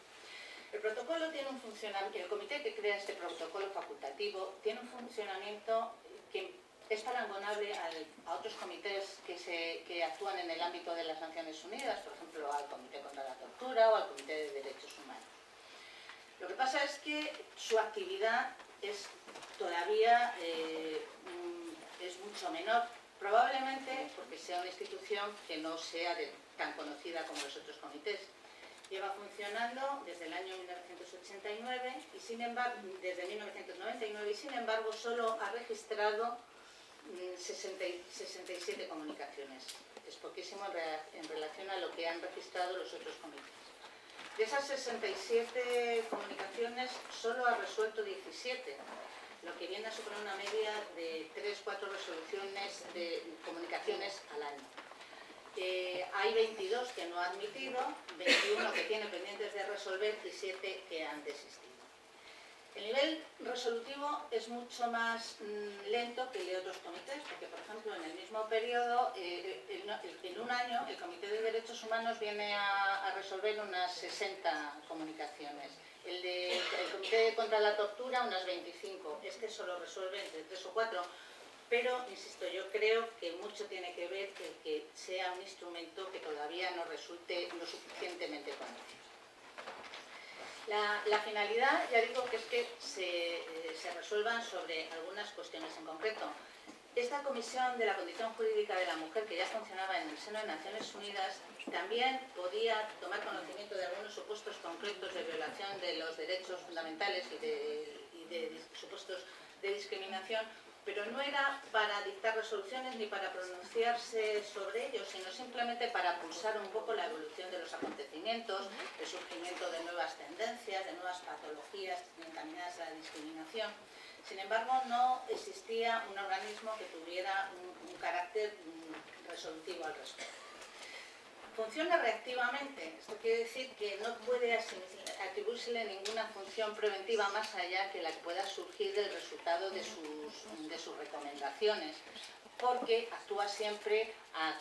El protocolo tiene un funcionamiento, el comité que crea este protocolo facultativo tiene un funcionamiento que es parangonable a otros comités que actúan en el ámbito de las Naciones Unidas, por ejemplo, al Comité contra la Tortura o al Comité de Derechos Humanos. Lo que pasa es que su actividad es todavía es mucho menor, probablemente porque sea una institución que no sea tan conocida como los otros comités. Lleva funcionando desde el año 1989 y desde 1999 y sin embargo solo ha registrado 67 comunicaciones. Es poquísimo en relación a lo que han registrado los otros comités. De esas 67 comunicaciones solo ha resuelto 17, lo que viene a suponer una media de 3-4 resoluciones de comunicaciones al año. Hay 22 que no ha admitido, 21 que tiene pendientes de resolver y 7 que han desistido. El nivel resolutivo es mucho más lento que el de otros comités, porque, por ejemplo, en el mismo periodo, en un año, el Comité de Derechos Humanos viene a resolver unas 60 comunicaciones. El Comité contra la Tortura, unas 25. Este solo resuelve entre 3 o 4. Pero, insisto, yo creo que mucho tiene que ver el que sea un instrumento que todavía no resulte lo suficientemente conocido. La finalidad, ya digo, que es que se resuelvan sobre algunas cuestiones en concreto. Esta Comisión de la Condición Jurídica de la Mujer, que ya funcionaba en el seno de Naciones Unidas, también podía tomar conocimiento de algunos supuestos concretos de violación de los derechos fundamentales y de supuestos de discriminación, pero no era para dictar resoluciones ni para pronunciarse sobre ellos, sino simplemente para pulsar un poco la evolución de los acontecimientos, el surgimiento de nuevas tendencias, de nuevas patologías encaminadas a la discriminación. Sin embargo, no existía un organismo que tuviera un carácter resolutivo al respecto. Funciona reactivamente, esto quiere decir que no puede atribuírsele ninguna función preventiva más allá que la que pueda surgir del resultado de sus recomendaciones, porque actúa siempre a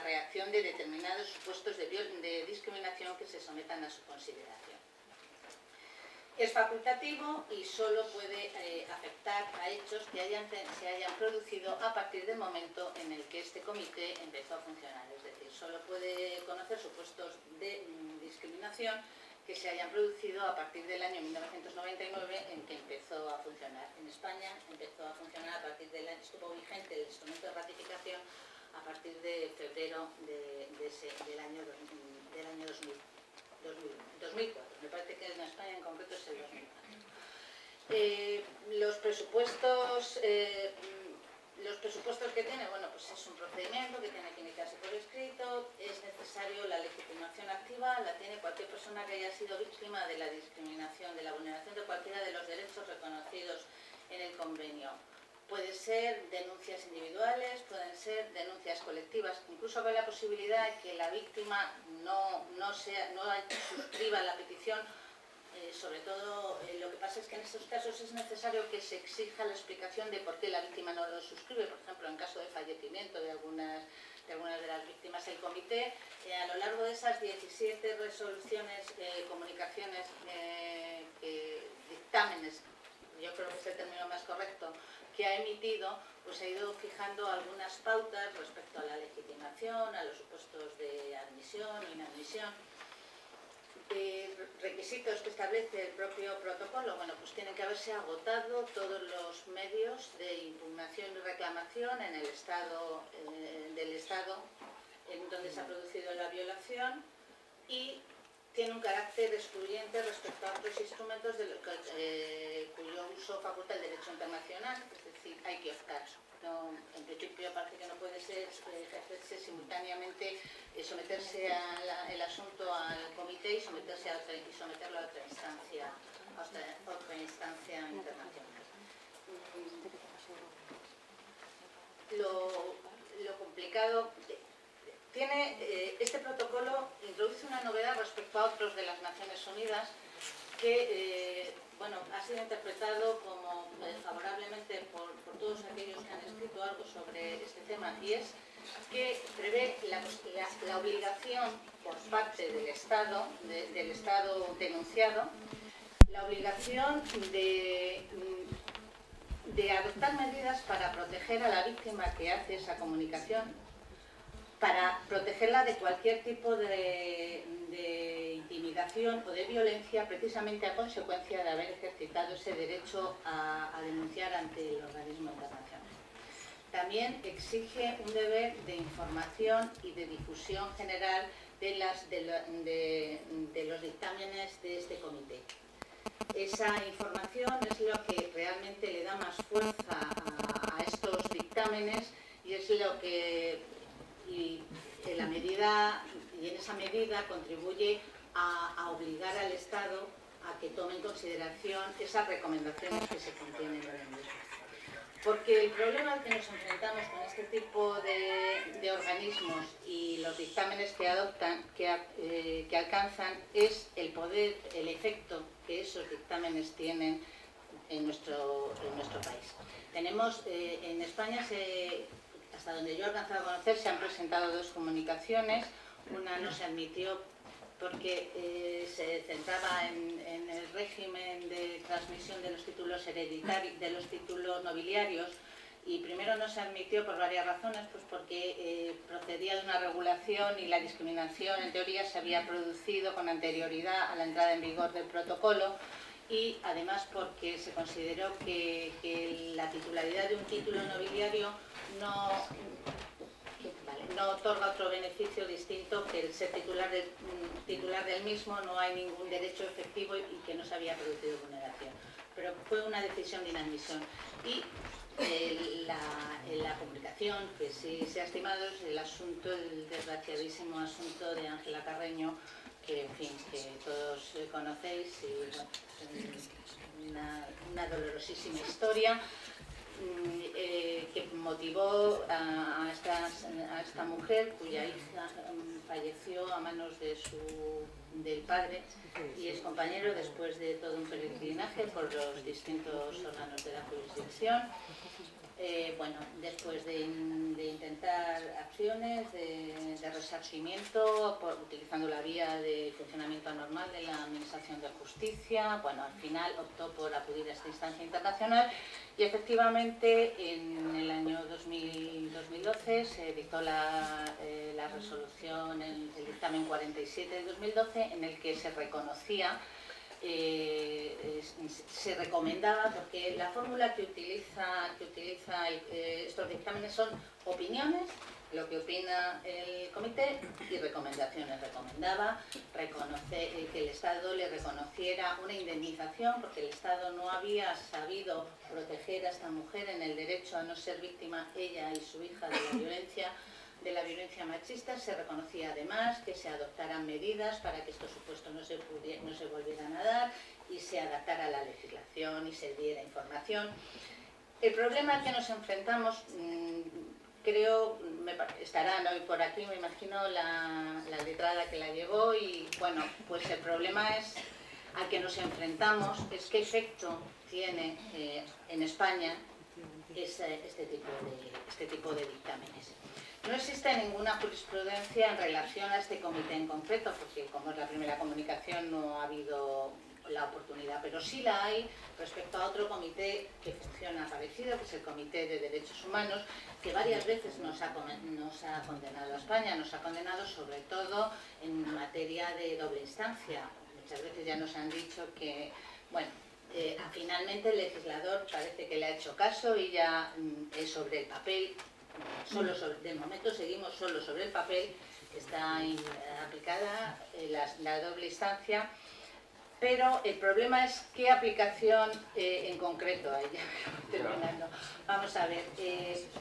reacción de determinados supuestos de discriminación que se sometan a su consideración. Es facultativo y solo puede afectar a hechos que se hayan producido a partir del momento en el que este comité empezó a funcionar. Es decir, solo puede conocer supuestos de discriminación que se hayan producido a partir del año 1999 en que empezó a funcionar. En España empezó a funcionar a partir del año, estuvo vigente el instrumento de ratificación a partir de febrero del año 2004. Me parece que en España en concreto es el 2004. Los presupuestos que tiene, bueno, pues es un procedimiento que tiene que iniciarse por escrito, es necesario la legitimación activa, la tiene cualquier persona que haya sido víctima de la discriminación, de la vulneración de cualquiera de los derechos reconocidos en el convenio. Pueden ser denuncias individuales, pueden ser denuncias colectivas, incluso cabe la posibilidad de que la víctima no suscriba la petición. Sobre todo, lo que pasa es que en estos casos es necesario que se exija la explicación de por qué la víctima no lo suscribe. Por ejemplo, en caso de fallecimiento de algunas de las víctimas, el comité, a lo largo de esas 17 resoluciones, comunicaciones, dictámenes, yo creo que es el término más correcto, que ha emitido, pues ha ido fijando algunas pautas respecto a la legitimación, a los supuestos de admisión o inadmisión. Requisitos que establece el propio protocolo, bueno, pues tienen que haberse agotado todos los medios de impugnación y reclamación en el estado del estado en donde se ha producido la violación, y tiene un carácter excluyente respecto a otros instrumentos cuyo uso faculta el derecho internacional, es decir, hay que optar. No, en principio parece que no puede ejercerse simultáneamente, someterse el asunto al comité y someterlo a otra instancia internacional. lo complicado. Este protocolo introduce una novedad respecto a otros de las Naciones Unidas que bueno, ha sido interpretado como favorablemente por todos aquellos que han escrito algo sobre este tema, y es que prevé la obligación por parte del Estado denunciado, la obligación de adoptar medidas para proteger a la víctima que hace esa comunicación, para protegerla de cualquier tipo de intimidación o de violencia, precisamente a consecuencia de haber ejercitado ese derecho a denunciar ante el organismo internacional. También exige un deber de información y de difusión general de los dictámenes de este comité. Esa información es lo que realmente le da más fuerza a estos dictámenes, y es lo que en esa medida contribuye a obligar al Estado a que tome en consideración esas recomendaciones que se contienen en el mismo. Porque el problema al que nos enfrentamos con este tipo de organismos y los dictámenes que adoptan, que alcanzan, es el poder, el efecto que esos dictámenes tienen en nuestro país. Tenemos, en España, hasta donde yo he alcanzado a conocer, se han presentado 2 comunicaciones. Una no se admitió porque se centraba en el régimen de transmisión de los títulos hereditarios, de los títulos nobiliarios, y primero no se admitió por varias razones, pues porque procedía de una regulación y la discriminación en teoría se había producido con anterioridad a la entrada en vigor del protocolo, y además porque se consideró que la titularidad de un título nobiliario no otorga otro beneficio distinto que el ser titular del mismo. No hay ningún derecho efectivo y que no se había producido vulneración. Pero fue una decisión de inadmisión. Y la publicación que sí se ha estimado es el desgraciadísimo asunto de Ángela Carreño, que en fin, que todos conocéis, y bueno, una dolorosísima historia que motivó a esta mujer, cuya hija falleció a manos del padre y es compañero, después de todo un peregrinaje por los distintos órganos de la jurisdicción. Bueno, después de intentar acciones de resarcimiento utilizando la vía de funcionamiento anormal de la Administración de Justicia, bueno, al final optó por acudir a esta instancia internacional, y efectivamente en el año 2012 se dictó la resolución, el dictamen 47 de 2012, en el que se reconocía, se recomendaba, porque la fórmula que utiliza estos dictámenes son opiniones, lo que opina el comité, y recomendaciones. Recomendaba que el Estado le reconociera una indemnización, porque el Estado no había sabido proteger a esta mujer en el derecho a no ser víctima, ella y su hija, de la violencia machista. Se reconocía además que se adoptaran medidas para que estos supuestos no se volvieran a dar, y se adaptara a la legislación y se diera información. El problema al que nos enfrentamos, creo, estarán hoy por aquí, me imagino, la letrada que la llevó, y bueno, pues el problema al que nos enfrentamos es qué efecto tiene en España este tipo de dictámenes. No existe ninguna jurisprudencia en relación a este comité en concreto, porque como es la primera comunicación no ha habido la oportunidad, pero sí la hay respecto a otro comité que funciona parecido, que es el Comité de Derechos Humanos, que varias veces nos ha condenado a España, nos ha condenado sobre todo en materia de doble instancia. Muchas veces ya nos han dicho que, bueno, finalmente el legislador parece que le ha hecho caso y ya es sobre el papel. De momento seguimos solo sobre el papel, está aplicada la doble instancia, Pero el problema es qué aplicación en concreto hay. Terminando. Vamos a ver,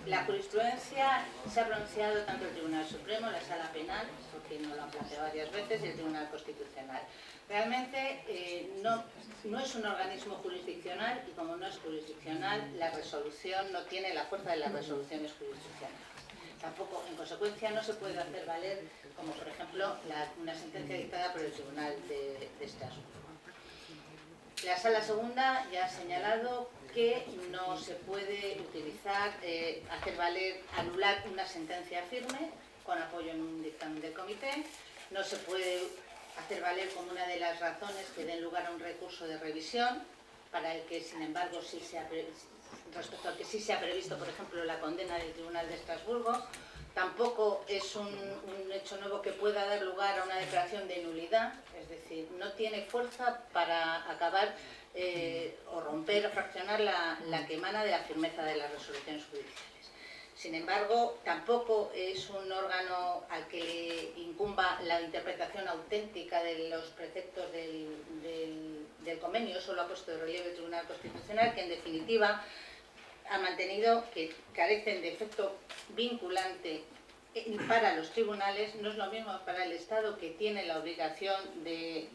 la jurisprudencia se ha pronunciado tanto el Tribunal Supremo, la Sala Penal, porque no lo han planteado varias veces, y el Tribunal Constitucional. Realmente no es un organismo jurisdiccional, y como no es jurisdiccional, la resolución no tiene la fuerza de las resoluciones jurisdiccionales. Tampoco, en consecuencia, no se puede hacer valer, como por ejemplo, una sentencia dictada por el Tribunal de Estrasburgo. La Sala Segunda ya ha señalado que no se puede utilizar, hacer valer, anular una sentencia firme con apoyo en un dictamen del comité. No se puede hacer valer como una de las razones que den lugar a un recurso de revisión, para el que, sin embargo, respecto al que sí se ha previsto, por ejemplo, la condena del Tribunal de Estrasburgo. Tampoco es un hecho nuevo que pueda dar lugar a una declaración de nulidad, es decir, no tiene fuerza para acabar o romper o fraccionar la que emana de la firmeza de las resoluciones judiciales. Sin embargo, tampoco es un órgano al que le incumba la interpretación auténtica de los preceptos del convenio. Eso lo ha puesto de relieve el Tribunal Constitucional, que en definitiva ha mantenido que carecen de efecto vinculante para los tribunales. No es lo mismo para el Estado, que tiene la obligación de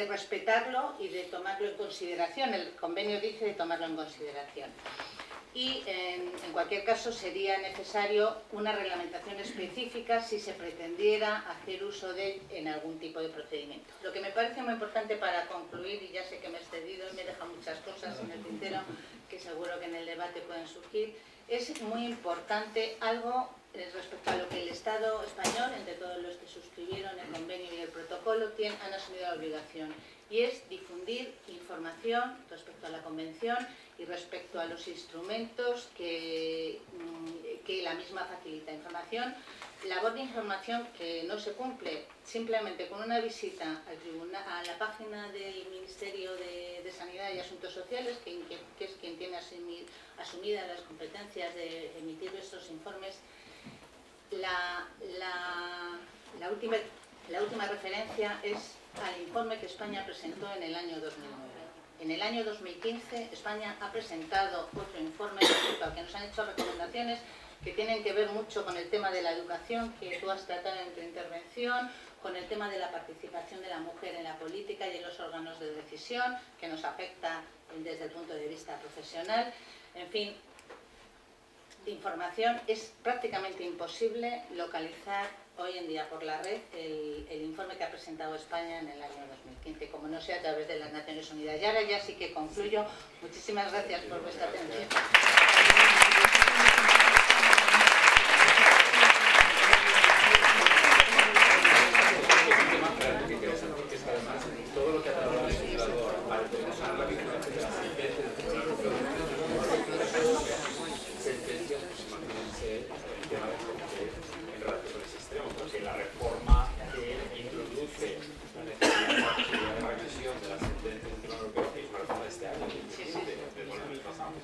respetarlo y de tomarlo en consideración. El convenio dice de tomarlo en consideración. Y en cualquier caso sería necesario una reglamentación específica si se pretendiera hacer uso de él en algún tipo de procedimiento. Lo que me parece muy importante para concluir, y ya sé que me he excedido y me he dejado muchas cosas en el tintero que seguro que en el debate pueden surgir, es muy importante algo respecto a lo que el Estado español, entre todos los que suscribieron el convenio y el protocolo, han asumido la obligación, y es difundir información respecto a la Convención y respecto a los instrumentos que la misma facilita. Información, labor de información que no se cumple simplemente con una visita al tribunal, a la página del Ministerio de Sanidad y Asuntos Sociales, que es quien tiene asumidas las competencias de emitir estos informes. La última referencia es al informe que España presentó en el año 2009. En el año 2015 España ha presentado otro informe respecto al que nos han hecho recomendaciones que tienen que ver mucho con el tema de la educación, que tú has tratado en tu intervención, con el tema de la participación de la mujer en la política y en los órganos de decisión, que nos afecta desde el punto de vista profesional. En fin, información. Es prácticamente imposible localizar hoy en día por la red el informe que ha presentado España en el año 2015, como no sea a través de las Naciones Unidas. Y ahora ya sí que concluyo. Muchísimas gracias por vuestra atención. Todo lo que ha tratado el legislador para determinar la vinculación de las sentencias del Tribunal sentencias, pues imagínense el tema de en relación con ese extremo, porque la reforma que introduce la necesidad de revisión de las sentencias del Tribunal Europeo es una reforma de este año, de los años pasados.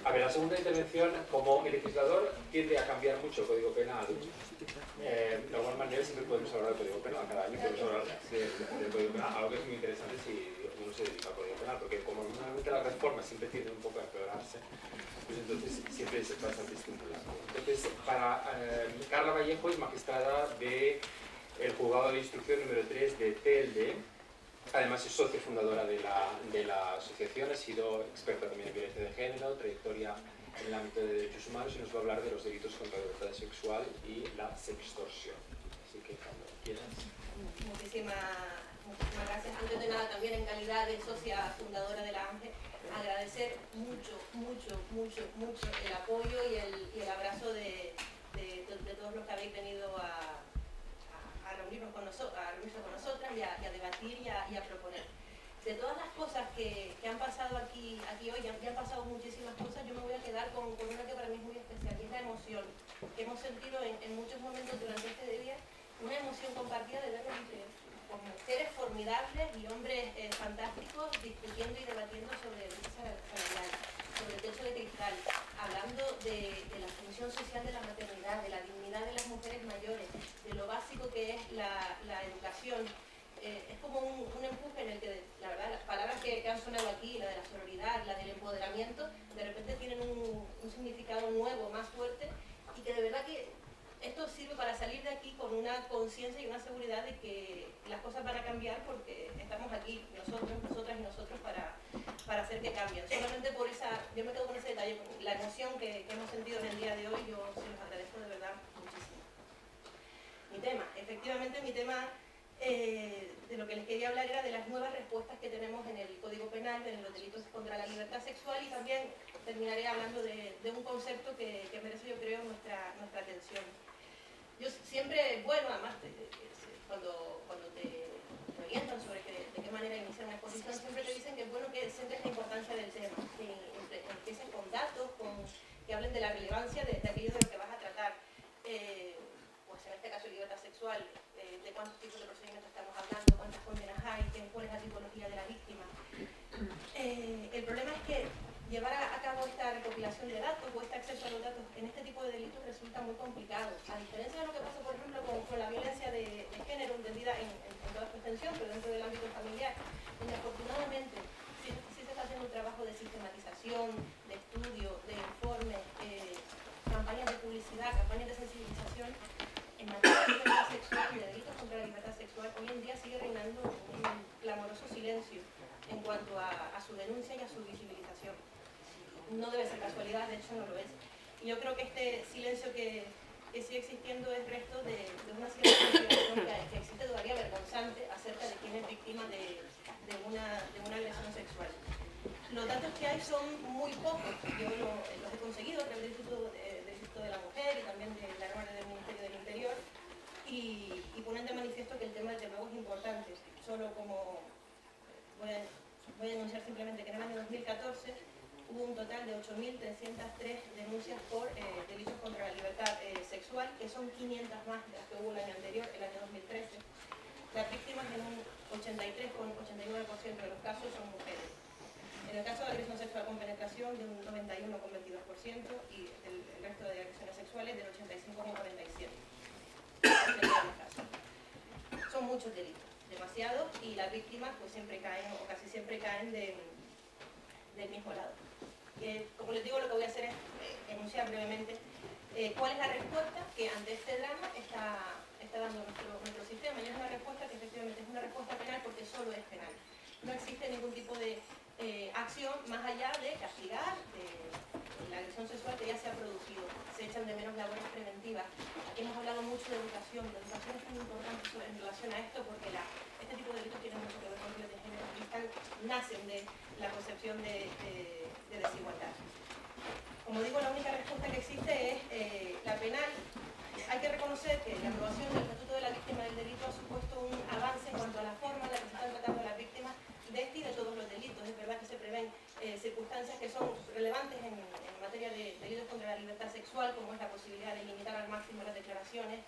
A ver, la segunda intervención, como el legislador tiende a cambiar mucho el Código Penal, de alguna manera siempre podemos hablar del Código Penal, cada año podemos hablar del Código Penal, algo que es muy interesante si uno se dedica al Código Penal, porque como normalmente las reformas siempre tienden un poco a empeorarse, pues entonces siempre es bastante estimulante. Entonces, para Carla Vallejo es magistrada del Juzgado de Instrucción número 3 de Telde. Además es socia fundadora de la asociación, ha sido experta también en violencia de género, trayectoria en el ámbito de derechos humanos, y nos va a hablar de los delitos contra la libertad sexual y la sextorsión. Así que cuando quieras. Muchísimas gracias. Antes de nada, también en calidad de socia fundadora de la ANGE, agradecer mucho el apoyo y el abrazo de todos los que habéis venido a reunirnos con nosotras y a debatir y a proponer. De todas las cosas que han pasado aquí hoy, ya han pasado muchísimas cosas, yo me voy a quedar con una que para mí es muy especial, y es la emoción que hemos sentido en muchos momentos durante este día, una emoción compartida de vernos con mujeres formidables y hombres fantásticos discutiendo y debatiendo sobre brecha salarial, sobre el techo de cristal, hablando de la función social de la maternidad, de la dignidad de las mujeres mayores, de lo básico que es una conciencia y una seguridad de que las cosas van a cambiar porque estamos aquí nosotros, nosotras y nosotros para hacer que cambien. Solamente por esa, yo me quedo con ese detalle, con la emoción que hemos sentido en el día de hoy, yo se los agradezco de verdad muchísimo. Mi tema, efectivamente mi tema de lo que les quería hablar era de las nuevas respuestas que tenemos en el Código Penal, en los delitos contra la libertad sexual, y también terminaré hablando de un concepto que merece, yo creo, nuestra atención. Yo siempre, bueno, además, cuando te orientan sobre de qué manera iniciar una exposición, siempre te dicen que es bueno que centres la importancia del tema, que empieces con datos, que hablen de la relevancia de aquello de lo que vas a tratar. Pues en este caso libertad sexual, de cuántos tipos de procedimientos estamos hablando, cuántas condenas hay, cuál es la tipología de la víctima. El problema es que llevar a cabo esta recopilación de datos o este acceso a los datos en este tipo de delitos resulta muy complicado. A diferencia de lo que pasa, por ejemplo, con la violencia de género, entendida en toda su extensión, pero dentro del ámbito familiar, donde afortunadamente sí se está haciendo un trabajo de sistematización, de estudio, de informe, campañas de publicidad, campañas de sensibilización. En materia de libertad sexual y de delitos contra la libertad sexual, hoy en día sigue reinando un clamoroso silencio en cuanto a su denuncia y a su visibilización. No debe ser casualidad, de hecho no lo es. Y yo creo que este silencio que sigue existiendo es resto de una cierta consideración que existe todavía vergonzante acerca de quién es víctima de una agresión sexual. Los datos que hay son muy pocos. Yo los he conseguido a través del Instituto de la Mujer y también de la norma del Ministerio del Interior, y ponen de manifiesto que el tema desde luego es importante. Solo como voy a denunciar simplemente que en el año 2014 hubo un total de 8.303 denuncias por delitos contra la libertad sexual, que son 500 más de las que hubo el año anterior, el año 2013. Las víctimas en un 83,89% de los casos son mujeres. En el caso de agresión sexual con penetración, de un 91,22%, y el resto de agresiones sexuales del 85,47%. Son muchos delitos, demasiados, y las víctimas pues siempre caen, o casi siempre caen del mismo lado. Como les digo, lo que voy a hacer es enunciar brevemente cuál es la respuesta que ante este drama está dando nuestro sistema. Y es una respuesta que efectivamente es una respuesta penal porque solo es penal. No existe ningún tipo de acción más allá de castigar la agresión sexual que ya se ha producido. Se echan de menos labores preventivas. Aquí hemos hablado mucho de educación. La educación es muy importante en relación a esto porque este tipo de delitos tienen mucho que ver con violencia de género y nacen de la concepción de desigualdad. Como digo, la única respuesta que existe es la penal. Hay que reconocer que la aprobación del Estatuto de la Víctima del Delito ha supuesto un avance en cuanto a la forma en la que se están tratando a las víctimas de este y de todos los delitos. Es verdad que se prevén circunstancias que son relevantes en materia de delitos contra la libertad sexual, como es la posibilidad de limitar al máximo las declaraciones,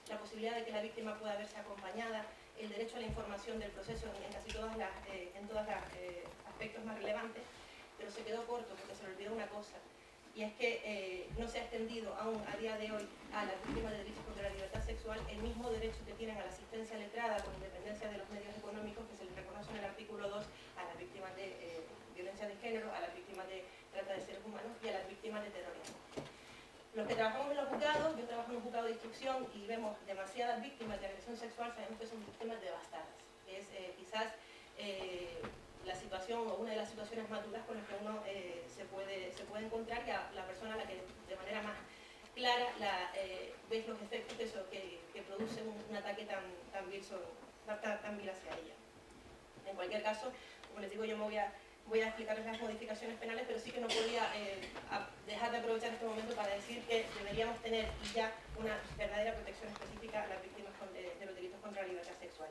la posibilidad de que la víctima pueda verse acompañada, el derecho a la información del proceso en casi todas las aspectos más relevantes, pero se quedó corto porque se le olvidó una cosa, y es que no se ha extendido aún a día de hoy a las víctimas de delitos contra la libertad sexual el mismo derecho que tienen a la asistencia letrada con independencia de los medios económicos que se les reconoce en el artículo 2 a las víctimas de violencia de género, a las víctimas de trata de seres humanos y a las víctimas de terrorismo. Los que trabajamos en los juzgados, yo trabajo en un juzgado de instrucción y vemos demasiadas víctimas de agresión sexual, sabemos que son víctimas devastadas. Es quizás la situación o una de las situaciones más duras con las que uno se puede encontrar, y a la persona a la que de manera más clara ves los efectos que produce un ataque tan vil hacia ella. En cualquier caso, como les digo, yo me voy a explicarles las modificaciones penales, pero sí que no podía dejar de aprovechar este momento para decir que deberíamos tener ya una verdadera protección específica a las víctimas de los delitos contra la libertad sexual.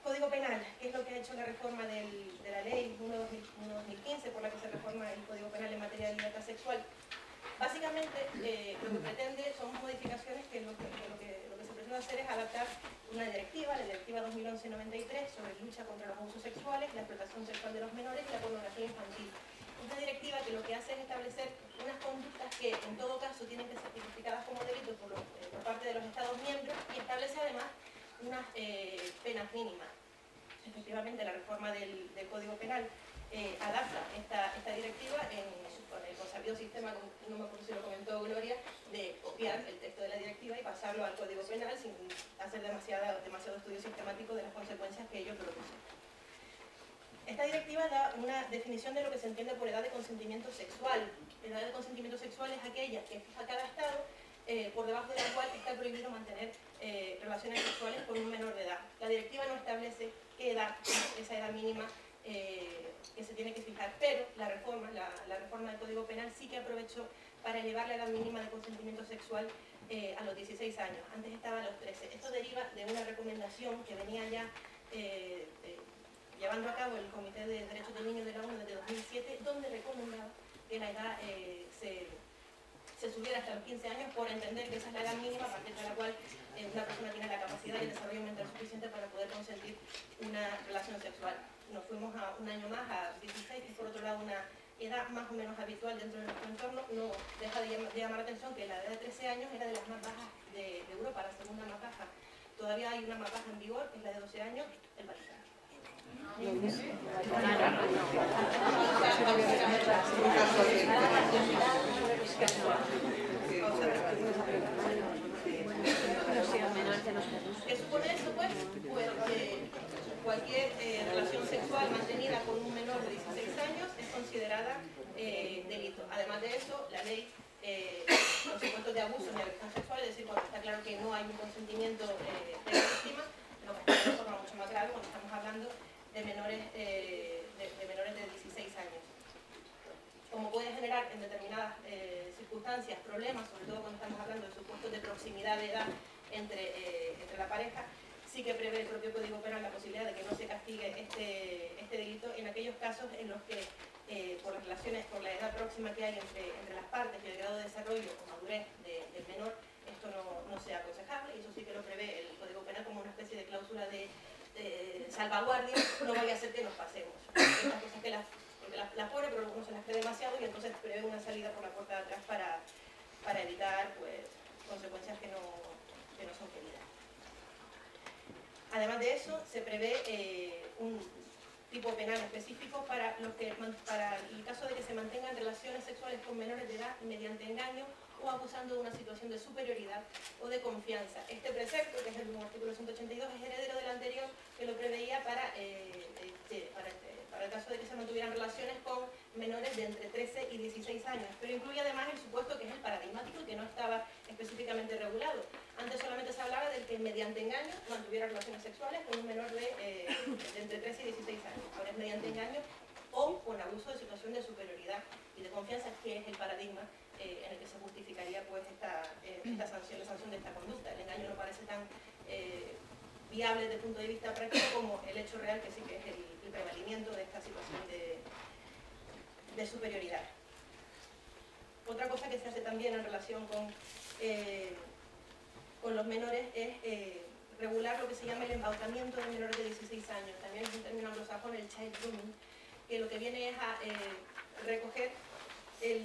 Código Penal, ¿qué es lo que ha hecho la reforma de la ley 1/2015 por la que se reforma el Código Penal en materia de libertad sexual? Básicamente lo que pretende son modificaciones que lo que se pretende hacer es adaptar una directiva, la directiva 2011/93 sobre lucha contra los abusos sexuales, la explotación sexual de los menores y la pornografía infantil. Una directiva que lo que hace es establecer unas conductas que en todo caso tienen que ser tipificadas como delitos por parte de los Estados miembros, y establece además unas penas mínimas. Efectivamente, la reforma del Código Penal adapta esta directiva con el consabido sistema, no me acuerdo si lo comentó Gloria, de copiar el texto de la directiva y pasarlo al Código Penal sin demasiado estudio sistemático de las consecuencias que ello produce. Esta directiva da una definición de lo que se entiende por edad de consentimiento sexual. La edad de consentimiento sexual es aquella que fija cada Estado, por debajo de la cual está prohibido mantener relaciones sexuales con un menor de edad. La directiva no establece qué edad es esa edad mínima que se tiene que fijar, pero la reforma del Código Penal sí que aprovechó para elevar la edad mínima de consentimiento sexual a los 16 años. Antes estaba a los 13. Esto deriva de una recomendación que venía ya llevando a cabo el Comité de Derechos del Niño de la ONU desde 2007, donde recomendaba que la edad se subiera hasta los 15 años por entender que esa es la edad mínima a partir de la cual una persona tiene la capacidad y el desarrollo mental suficiente para poder consentir una relación sexual. Nos fuimos a un año más, a 16, que es por otro lado una edad más o menos habitual dentro de nuestro entorno. No deja de llamar la atención que la edad de 13 años era de las más bajas de Europa, la segunda más baja. Todavía hay una más baja en vigor, que es la de 12 años, el Vaticano. ¿Qué supone eso, pues? Pues cualquier relación sexual mantenida con un menor de 16 años es considerada delito. Además de eso, la ley, los supuestos de abuso ni agresión sexual, es decir, cuando está claro que no hay un consentimiento de la víctima, lo que está de forma mucho más grave cuando estamos hablando de menores de 16 años. Como puede generar en determinadas circunstancias problemas, sobre todo cuando estamos hablando de supuestos de proximidad de edad entre la pareja, sí que prevé el propio Código Penal la posibilidad de que no se castigue este delito en aquellos casos en los que por las relaciones, por la edad próxima que hay entre las partes y el grado de desarrollo o madurez del menor, esto no sea aconsejable, y eso sí que lo prevé el Código Penal como una especie de cláusula de salvaguardia. No vaya a ser que nos pasemos. Estas cosas que las pone, pero luego no se las cree demasiado, y entonces prevé una salida por la puerta de atrás para evitar pues consecuencias que no son queridas. Además de eso, se prevé un tipo penal específico para el caso de que se mantengan relaciones sexuales con menores de edad mediante engaño o abusando de una situación de superioridad o de confianza. Este precepto, que es el artículo 182, es heredero del anterior, que lo preveía para el caso de que se mantuvieran relaciones con menores de entre 13 y 16 años, pero incluye además el supuesto que es el paradigmático y que no estaba específicamente regulado. Antes solamente se hablaba del que mediante engaño mantuviera relaciones sexuales con un menor de entre 13 y 16 años. Ahora es mediante engaño o con abuso de situación de superioridad y de confianza, que es el paradigma en el que se justificaría pues esta sanción, la sanción de esta conducta. El engaño no parece tan viable desde el punto de vista práctico como el hecho real, que sí que es el prevalimiento de esta situación de superioridad. Otra cosa que se hace también en relación con los menores es regular lo que se llama el embaucamiento de menores de 16 años. También es un término anglosajón, el child grooming, que lo que viene es a recoger el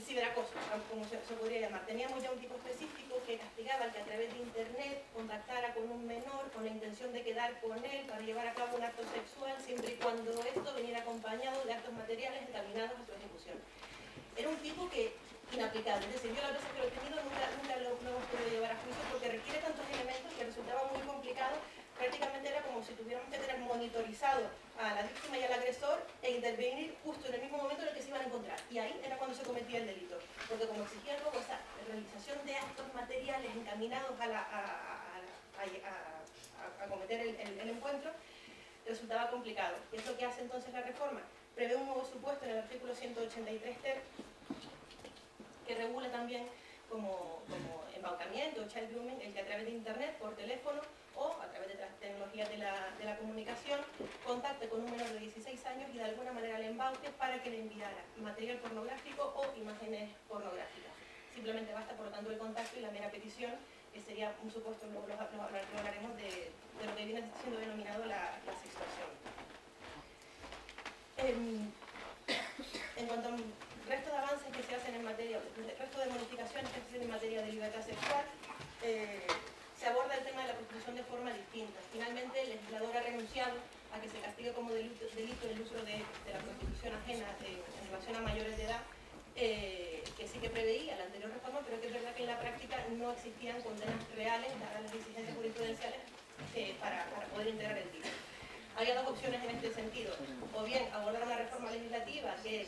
ciberacoso, como se podría llamar. Teníamos ya un tipo específico que castigaba al que a través de internet contactara con un menor con la intención de quedar con él para llevar a cabo un acto sexual, siempre y cuando esto viniera acompañado de actos materiales encaminados a su ejecución. Era un tipo que inaplicable, es decir, yo las veces que lo he tenido nunca lo hemos podido llevar a juicio porque requiere tantos elementos que resultaba muy complicado. Prácticamente era como si tuviéramos que tener monitorizado a la víctima y al agresor e intervenir justo en el mismo momento en el que se iban a encontrar. Y ahí era cuando se cometía el delito. Porque como exigía luego esa realización de actos materiales encaminados a cometer el encuentro, resultaba complicado. ¿Qué es lo que hace entonces la reforma? Prevé un nuevo supuesto en el artículo 183 ter, que regula también como embaucamiento o child grooming el que a través de internet, por teléfono o a través de las tecnologías de la comunicación contacte con un menor de 16 años y de alguna manera le embauque para que le enviara material pornográfico o imágenes pornográficas. Simplemente basta, por lo tanto, el contacto y la mera petición, que sería un supuesto, luego lo hablaremos de lo que viene siendo denominado la sextorsión. En cuanto al resto de avances que se hacen en materia, el resto de modificaciones que se hacen en materia de libertad sexual, se aborda el tema de la prostitución de forma distinta. Finalmente, el legislador ha renunciado a que se castigue como delito el uso de la prostitución ajena en relación a mayores de edad, que sí que preveía la anterior reforma, pero que es verdad que en la práctica no existían condenas reales, dadas las exigencias jurisprudenciales, para poder integrar el tipo. Había dos opciones en este sentido, o bien abordar una reforma legislativa que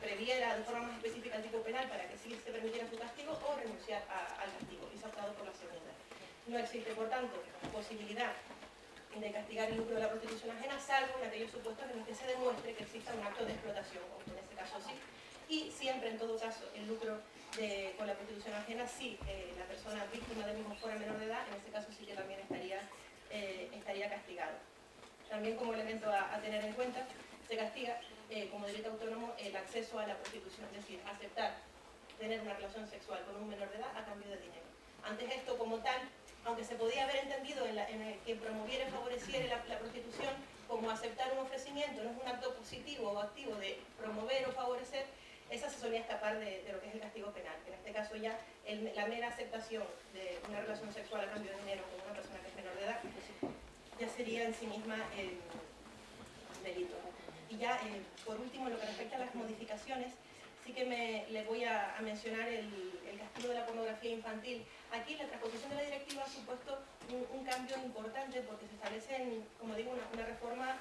previera de forma más específica el tipo penal para que sí se permitiera su castigo, o renunciar al castigo, y se ha optado por la segunda. No existe, por tanto, posibilidad de castigar el lucro de la prostitución ajena, salvo en aquellos supuestos en los que se demuestre que exista un acto de explotación, como en este caso sí, y siempre, en todo caso, el lucro con la prostitución ajena, si la persona víctima del mismo fuera menor de edad, en este caso sí que también estaría castigado. También, como elemento a tener en cuenta, se castiga como delito autónomo el acceso a la prostitución, es decir, aceptar tener una relación sexual con un menor de edad a cambio de dinero. Antes esto, como tal, aunque se podía haber entendido en el que promoviera y favoreciera la prostitución como aceptar un ofrecimiento, no es un acto positivo o activo de promover o favorecer, esa se solía escapar de lo que es el castigo penal. En este caso ya la mera aceptación de una relación sexual a cambio de dinero con una persona que es menor de edad ya sería en sí misma delito. Y ya, por último, en lo que respecta a las modificaciones, sí que le voy a mencionar el castigo de la pornografía infantil. Aquí la transposición de la directiva ha supuesto un cambio importante porque se establece, como digo, una reforma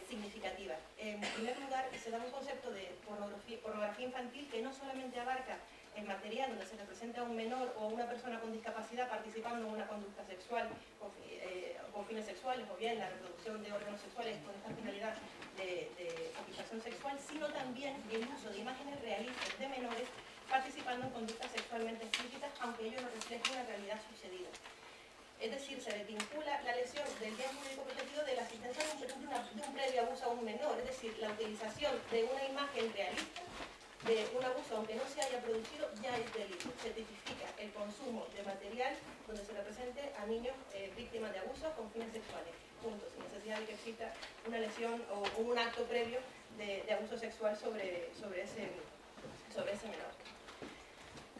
significativa. En primer lugar, se da un concepto de pornografía infantil que no solamente abarca el material donde se representa a un menor o una persona con discapacidad participando en una conducta sexual con fines sexuales, o bien la reproducción de órganos sexuales con esta finalidad de satisfacción sexual, sino también el uso de imágenes realistas de menores participando en conductas sexualmente explícitas, aunque ello no refleje una realidad sucedida. Es decir, se desvincula la lesión del bien jurídico protegido de la asistencia de un previo abuso a un menor, es decir, la utilización de una imagen realista de un abuso, aunque no se haya producido, ya es delito. Se tipifica el consumo de material donde se represente a niños víctimas de abusos con fines sexuales, punto, sin necesidad de que exista una lesión o un acto previo de abuso sexual sobre ese menor.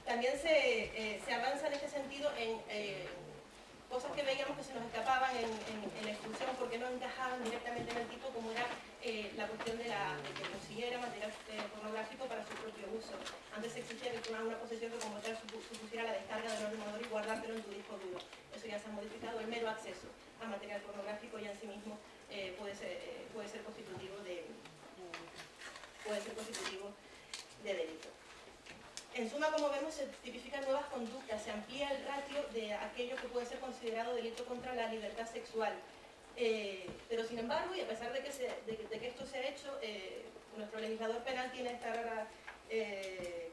También se avanza en este sentido en cosas que veíamos que se nos escapaban en la exclusión porque no encajaban directamente en el tipo, como era la cuestión de que consiguiera material pornográfico para su propio uso. Antes existía una posesión que como tal supusiera la descarga del ordenador y guardártelo en tu disco duro. Eso ya se ha modificado. El mero acceso a material pornográfico ya en sí mismo puede ser constitutivo de delito. En suma, como vemos, se tipifican nuevas conductas, se amplía el ratio de aquello que puede ser considerado delito contra la libertad sexual. Pero sin embargo, y a pesar de que esto se ha hecho, nuestro legislador penal tiene esta rara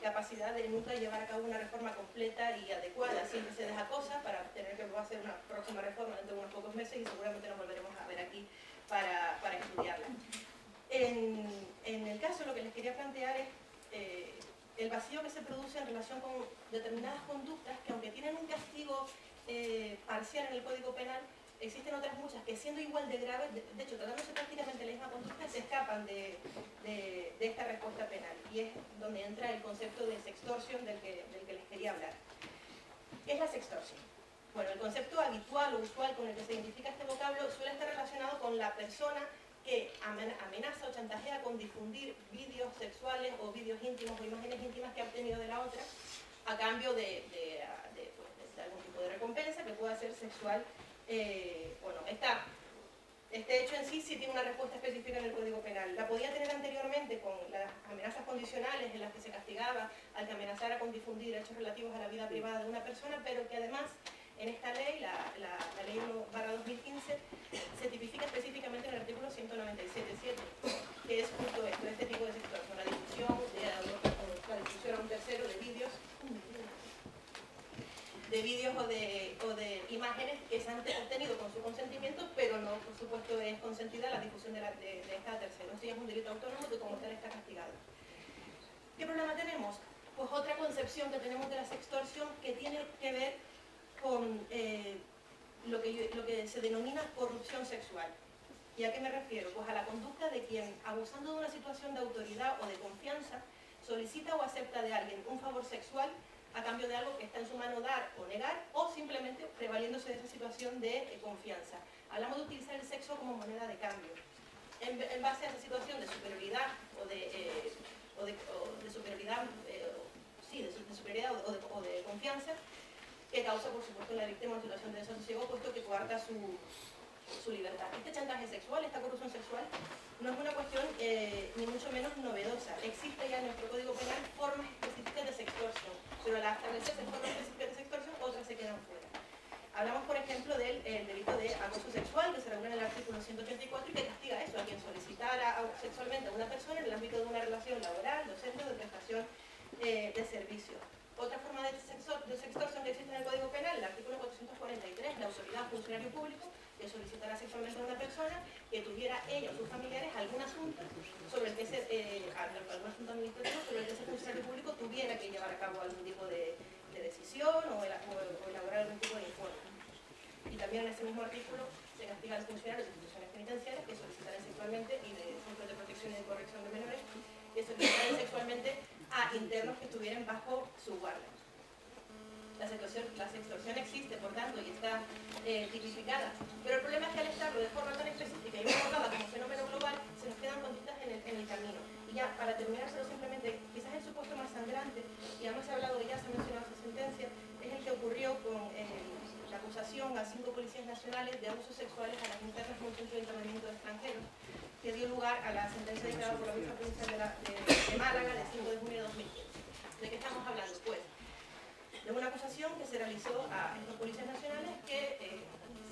capacidad de nunca llevar a cabo una reforma completa y adecuada. Siempre se deja cosas para tener que hacer una próxima reforma dentro de unos pocos meses y seguramente nos volveremos a ver aquí para estudiarla. En el caso, lo que les quería plantear es el vacío que se produce en relación con determinadas conductas que, aunque tienen un castigo parcial en el Código Penal, existen otras muchas que, siendo igual de graves, de hecho tratándose prácticamente la misma conducta, se escapan de esta respuesta penal, y es donde entra el concepto de sextorsión del que les quería hablar. ¿Qué es la sextorsión? Bueno, el concepto habitual o usual con el que se identifica este vocablo suele estar relacionado con la persona que amenaza o chantajea con difundir vídeos sexuales o vídeos íntimos o imágenes íntimas que ha obtenido de la otra a cambio de algún tipo de recompensa que pueda ser sexual o no. Este hecho en sí tiene una respuesta específica en el Código Penal. La podía tener anteriormente con las amenazas condicionales en las que se castigaba al que amenazara con difundir hechos relativos a la vida privada de una persona, pero que además en esta ley, la ley 1/2015, se tipifica específicamente en el artículo 197.7, que es justo esto, este tipo de sextorsión, la difusión a un tercero de vídeos o de imágenes que se han obtenido con su consentimiento, pero no, por supuesto, es consentida la difusión de esta a tercero. Esto ya es un delito autónomo que como tal está castigado. ¿Qué problema tenemos? Pues otra concepción que tenemos de la sextorsión que tiene que ver con lo que se denomina corrupción sexual. ¿Y a qué me refiero? Pues a la conducta de quien, abusando de una situación de autoridad o de confianza, solicita o acepta de alguien un favor sexual a cambio de algo que está en su mano dar o negar, o simplemente prevaliéndose de esa situación de confianza. Hablamos de utilizar el sexo como moneda de cambio. En base a esa situación de superioridad de superioridad o de confianza, que causa, por supuesto, en la víctima una situación de desasosiego, puesto que coarta su libertad. Este chantaje sexual, esta corrupción sexual, no es una cuestión ni mucho menos novedosa. Existe ya en nuestro Código Penal formas específicas de sextorsión, pero al establecerse formas específicas de sextorsión, otras se quedan fuera. Hablamos, por ejemplo, del delito de acoso sexual, que se regula en el artículo 184 y que castiga eso, a quien solicitara sexualmente a una persona en el ámbito de una relación laboral, docente o de prestación de servicios. Otra forma de sextorsión que existe en el Código Penal, el artículo 443, la autoridad funcionario público que solicitara sexualmente a una persona que tuviera ella o sus familiares algún asunto sobre el que algún asunto administrativo sobre el que ese funcionario público tuviera que llevar a cabo algún tipo de decisión o elaborar algún tipo de informe. Y también en ese mismo artículo se castiga a los funcionarios de instituciones penitenciarias que solicitaran sexualmente y de centros de protección y de corrección de menores que solicitaran sexualmente a internos que estuvieran bajo su guardia. La sextorsión existe, por tanto, y está tipificada, pero el problema es que al estarlo de forma tan específica y muy abordada como fenómeno global, se nos quedan conductas en el camino. Y ya, para terminárselo simplemente, quizás el supuesto más sangrante, y además se ha hablado, ya se ha mencionado esa sentencia, es el que ocurrió con la acusación a 5 policías nacionales de abusos sexuales a las internas en un centro de internamiento de extranjeros, que dio lugar a la sentencia dictada por la Audiencia Provincial de Málaga de 5 de junio de 2015. ¿De qué estamos hablando? Pues de una acusación que se realizó a estos policías nacionales que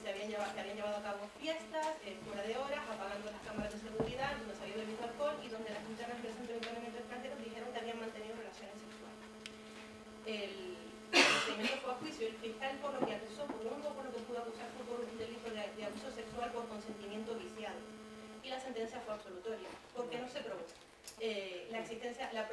habían llevado a cabo fiestas fuera de horas, apagando las cámaras de seguridad, donde se había bebido alcohol y donde las internas del centro de internamiento de extranjeros dijeron que habían mantenido relaciones sexuales. El procedimiento fue a juicio y el fiscal por lo que acusó, por lo único por lo que pudo acusar fue por un delito de abuso sexual por consentimiento viciado. Y la sentencia fue absolutoria, porque no se probó la existencia, la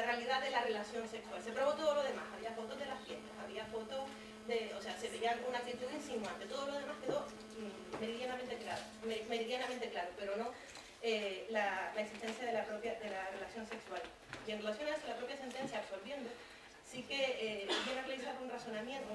realidad de la relación sexual. Se probó todo lo demás, había fotos de las fiestas, había fotos de, o sea, se veía una actitud insinuante, todo lo demás quedó meridianamente claro, pero no la existencia de la relación sexual. Y en relación a eso, la propia sentencia absolviendo, sí que viene a realizar un razonamiento,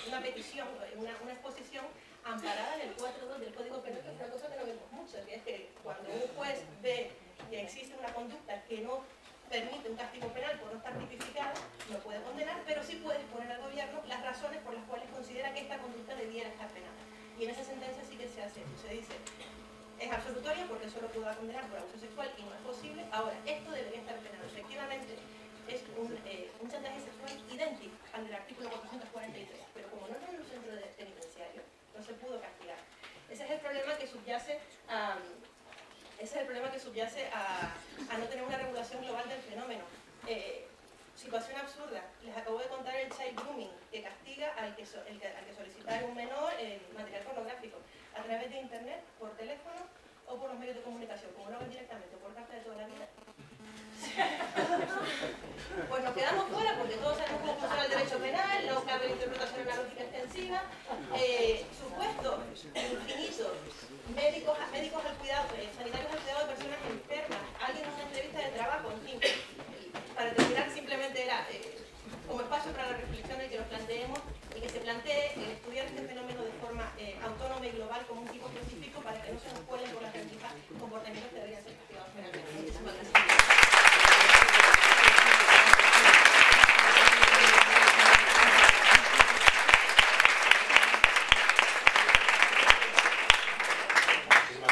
una petición, una exposición amparada en el 4.2 del Código Penal, que es una cosa que no vemos mucho, que es que cuando un juez ve que existe una conducta que no permite un castigo penal por no estar tipificada, no puede condenar, pero sí puede exponer al gobierno las razones por las cuales considera que esta conducta debiera estar penada. Y en esa sentencia sí que se hace eso, se dice, es absolutoria porque solo pudo condenar por abuso sexual y no es posible, ahora, esto debería estar penado. Efectivamente, es un chantaje sexual idéntico al del artículo 443, pero como no es en un centro penitenciario, no se pudo castigar. Ese es el problema que subyace a no tener una regulación global del fenómeno. Situación absurda. Les acabo de contar el child grooming, que castiga al que solicitar un menor material pornográfico a través de internet, por teléfono o por los medios de comunicación, como lo hagan directamente, por carta de toda la vida. Pues nos quedamos fuera porque todos sabemos cómo funciona el derecho penal, no cabe la interpretación analógica extensiva, supuestos infinitos, médicos al cuidado, sanitarios al cuidado de personas enfermas, alguien en una entrevista de trabajo, en fin. Para terminar, simplemente era como espacio para la reflexión y que nos planteemos y que se plantee estudiar este fenómeno de forma autónoma y global como un tipo específico para que no se nos cuelen por las rendijas comportamientos que deberían ser castigados penalmente. Muchísimas gracias.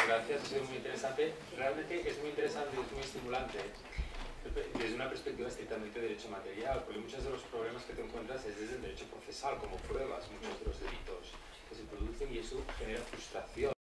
Gracias, ha sido muy interesante. Realmente es muy interesante y es muy estimulante desde una perspectiva estrictamente de derecho material, porque muchos de los problemas que te encuentras es desde el derecho procesal, como pruebas muchos de los delitos que se producen y eso genera frustración.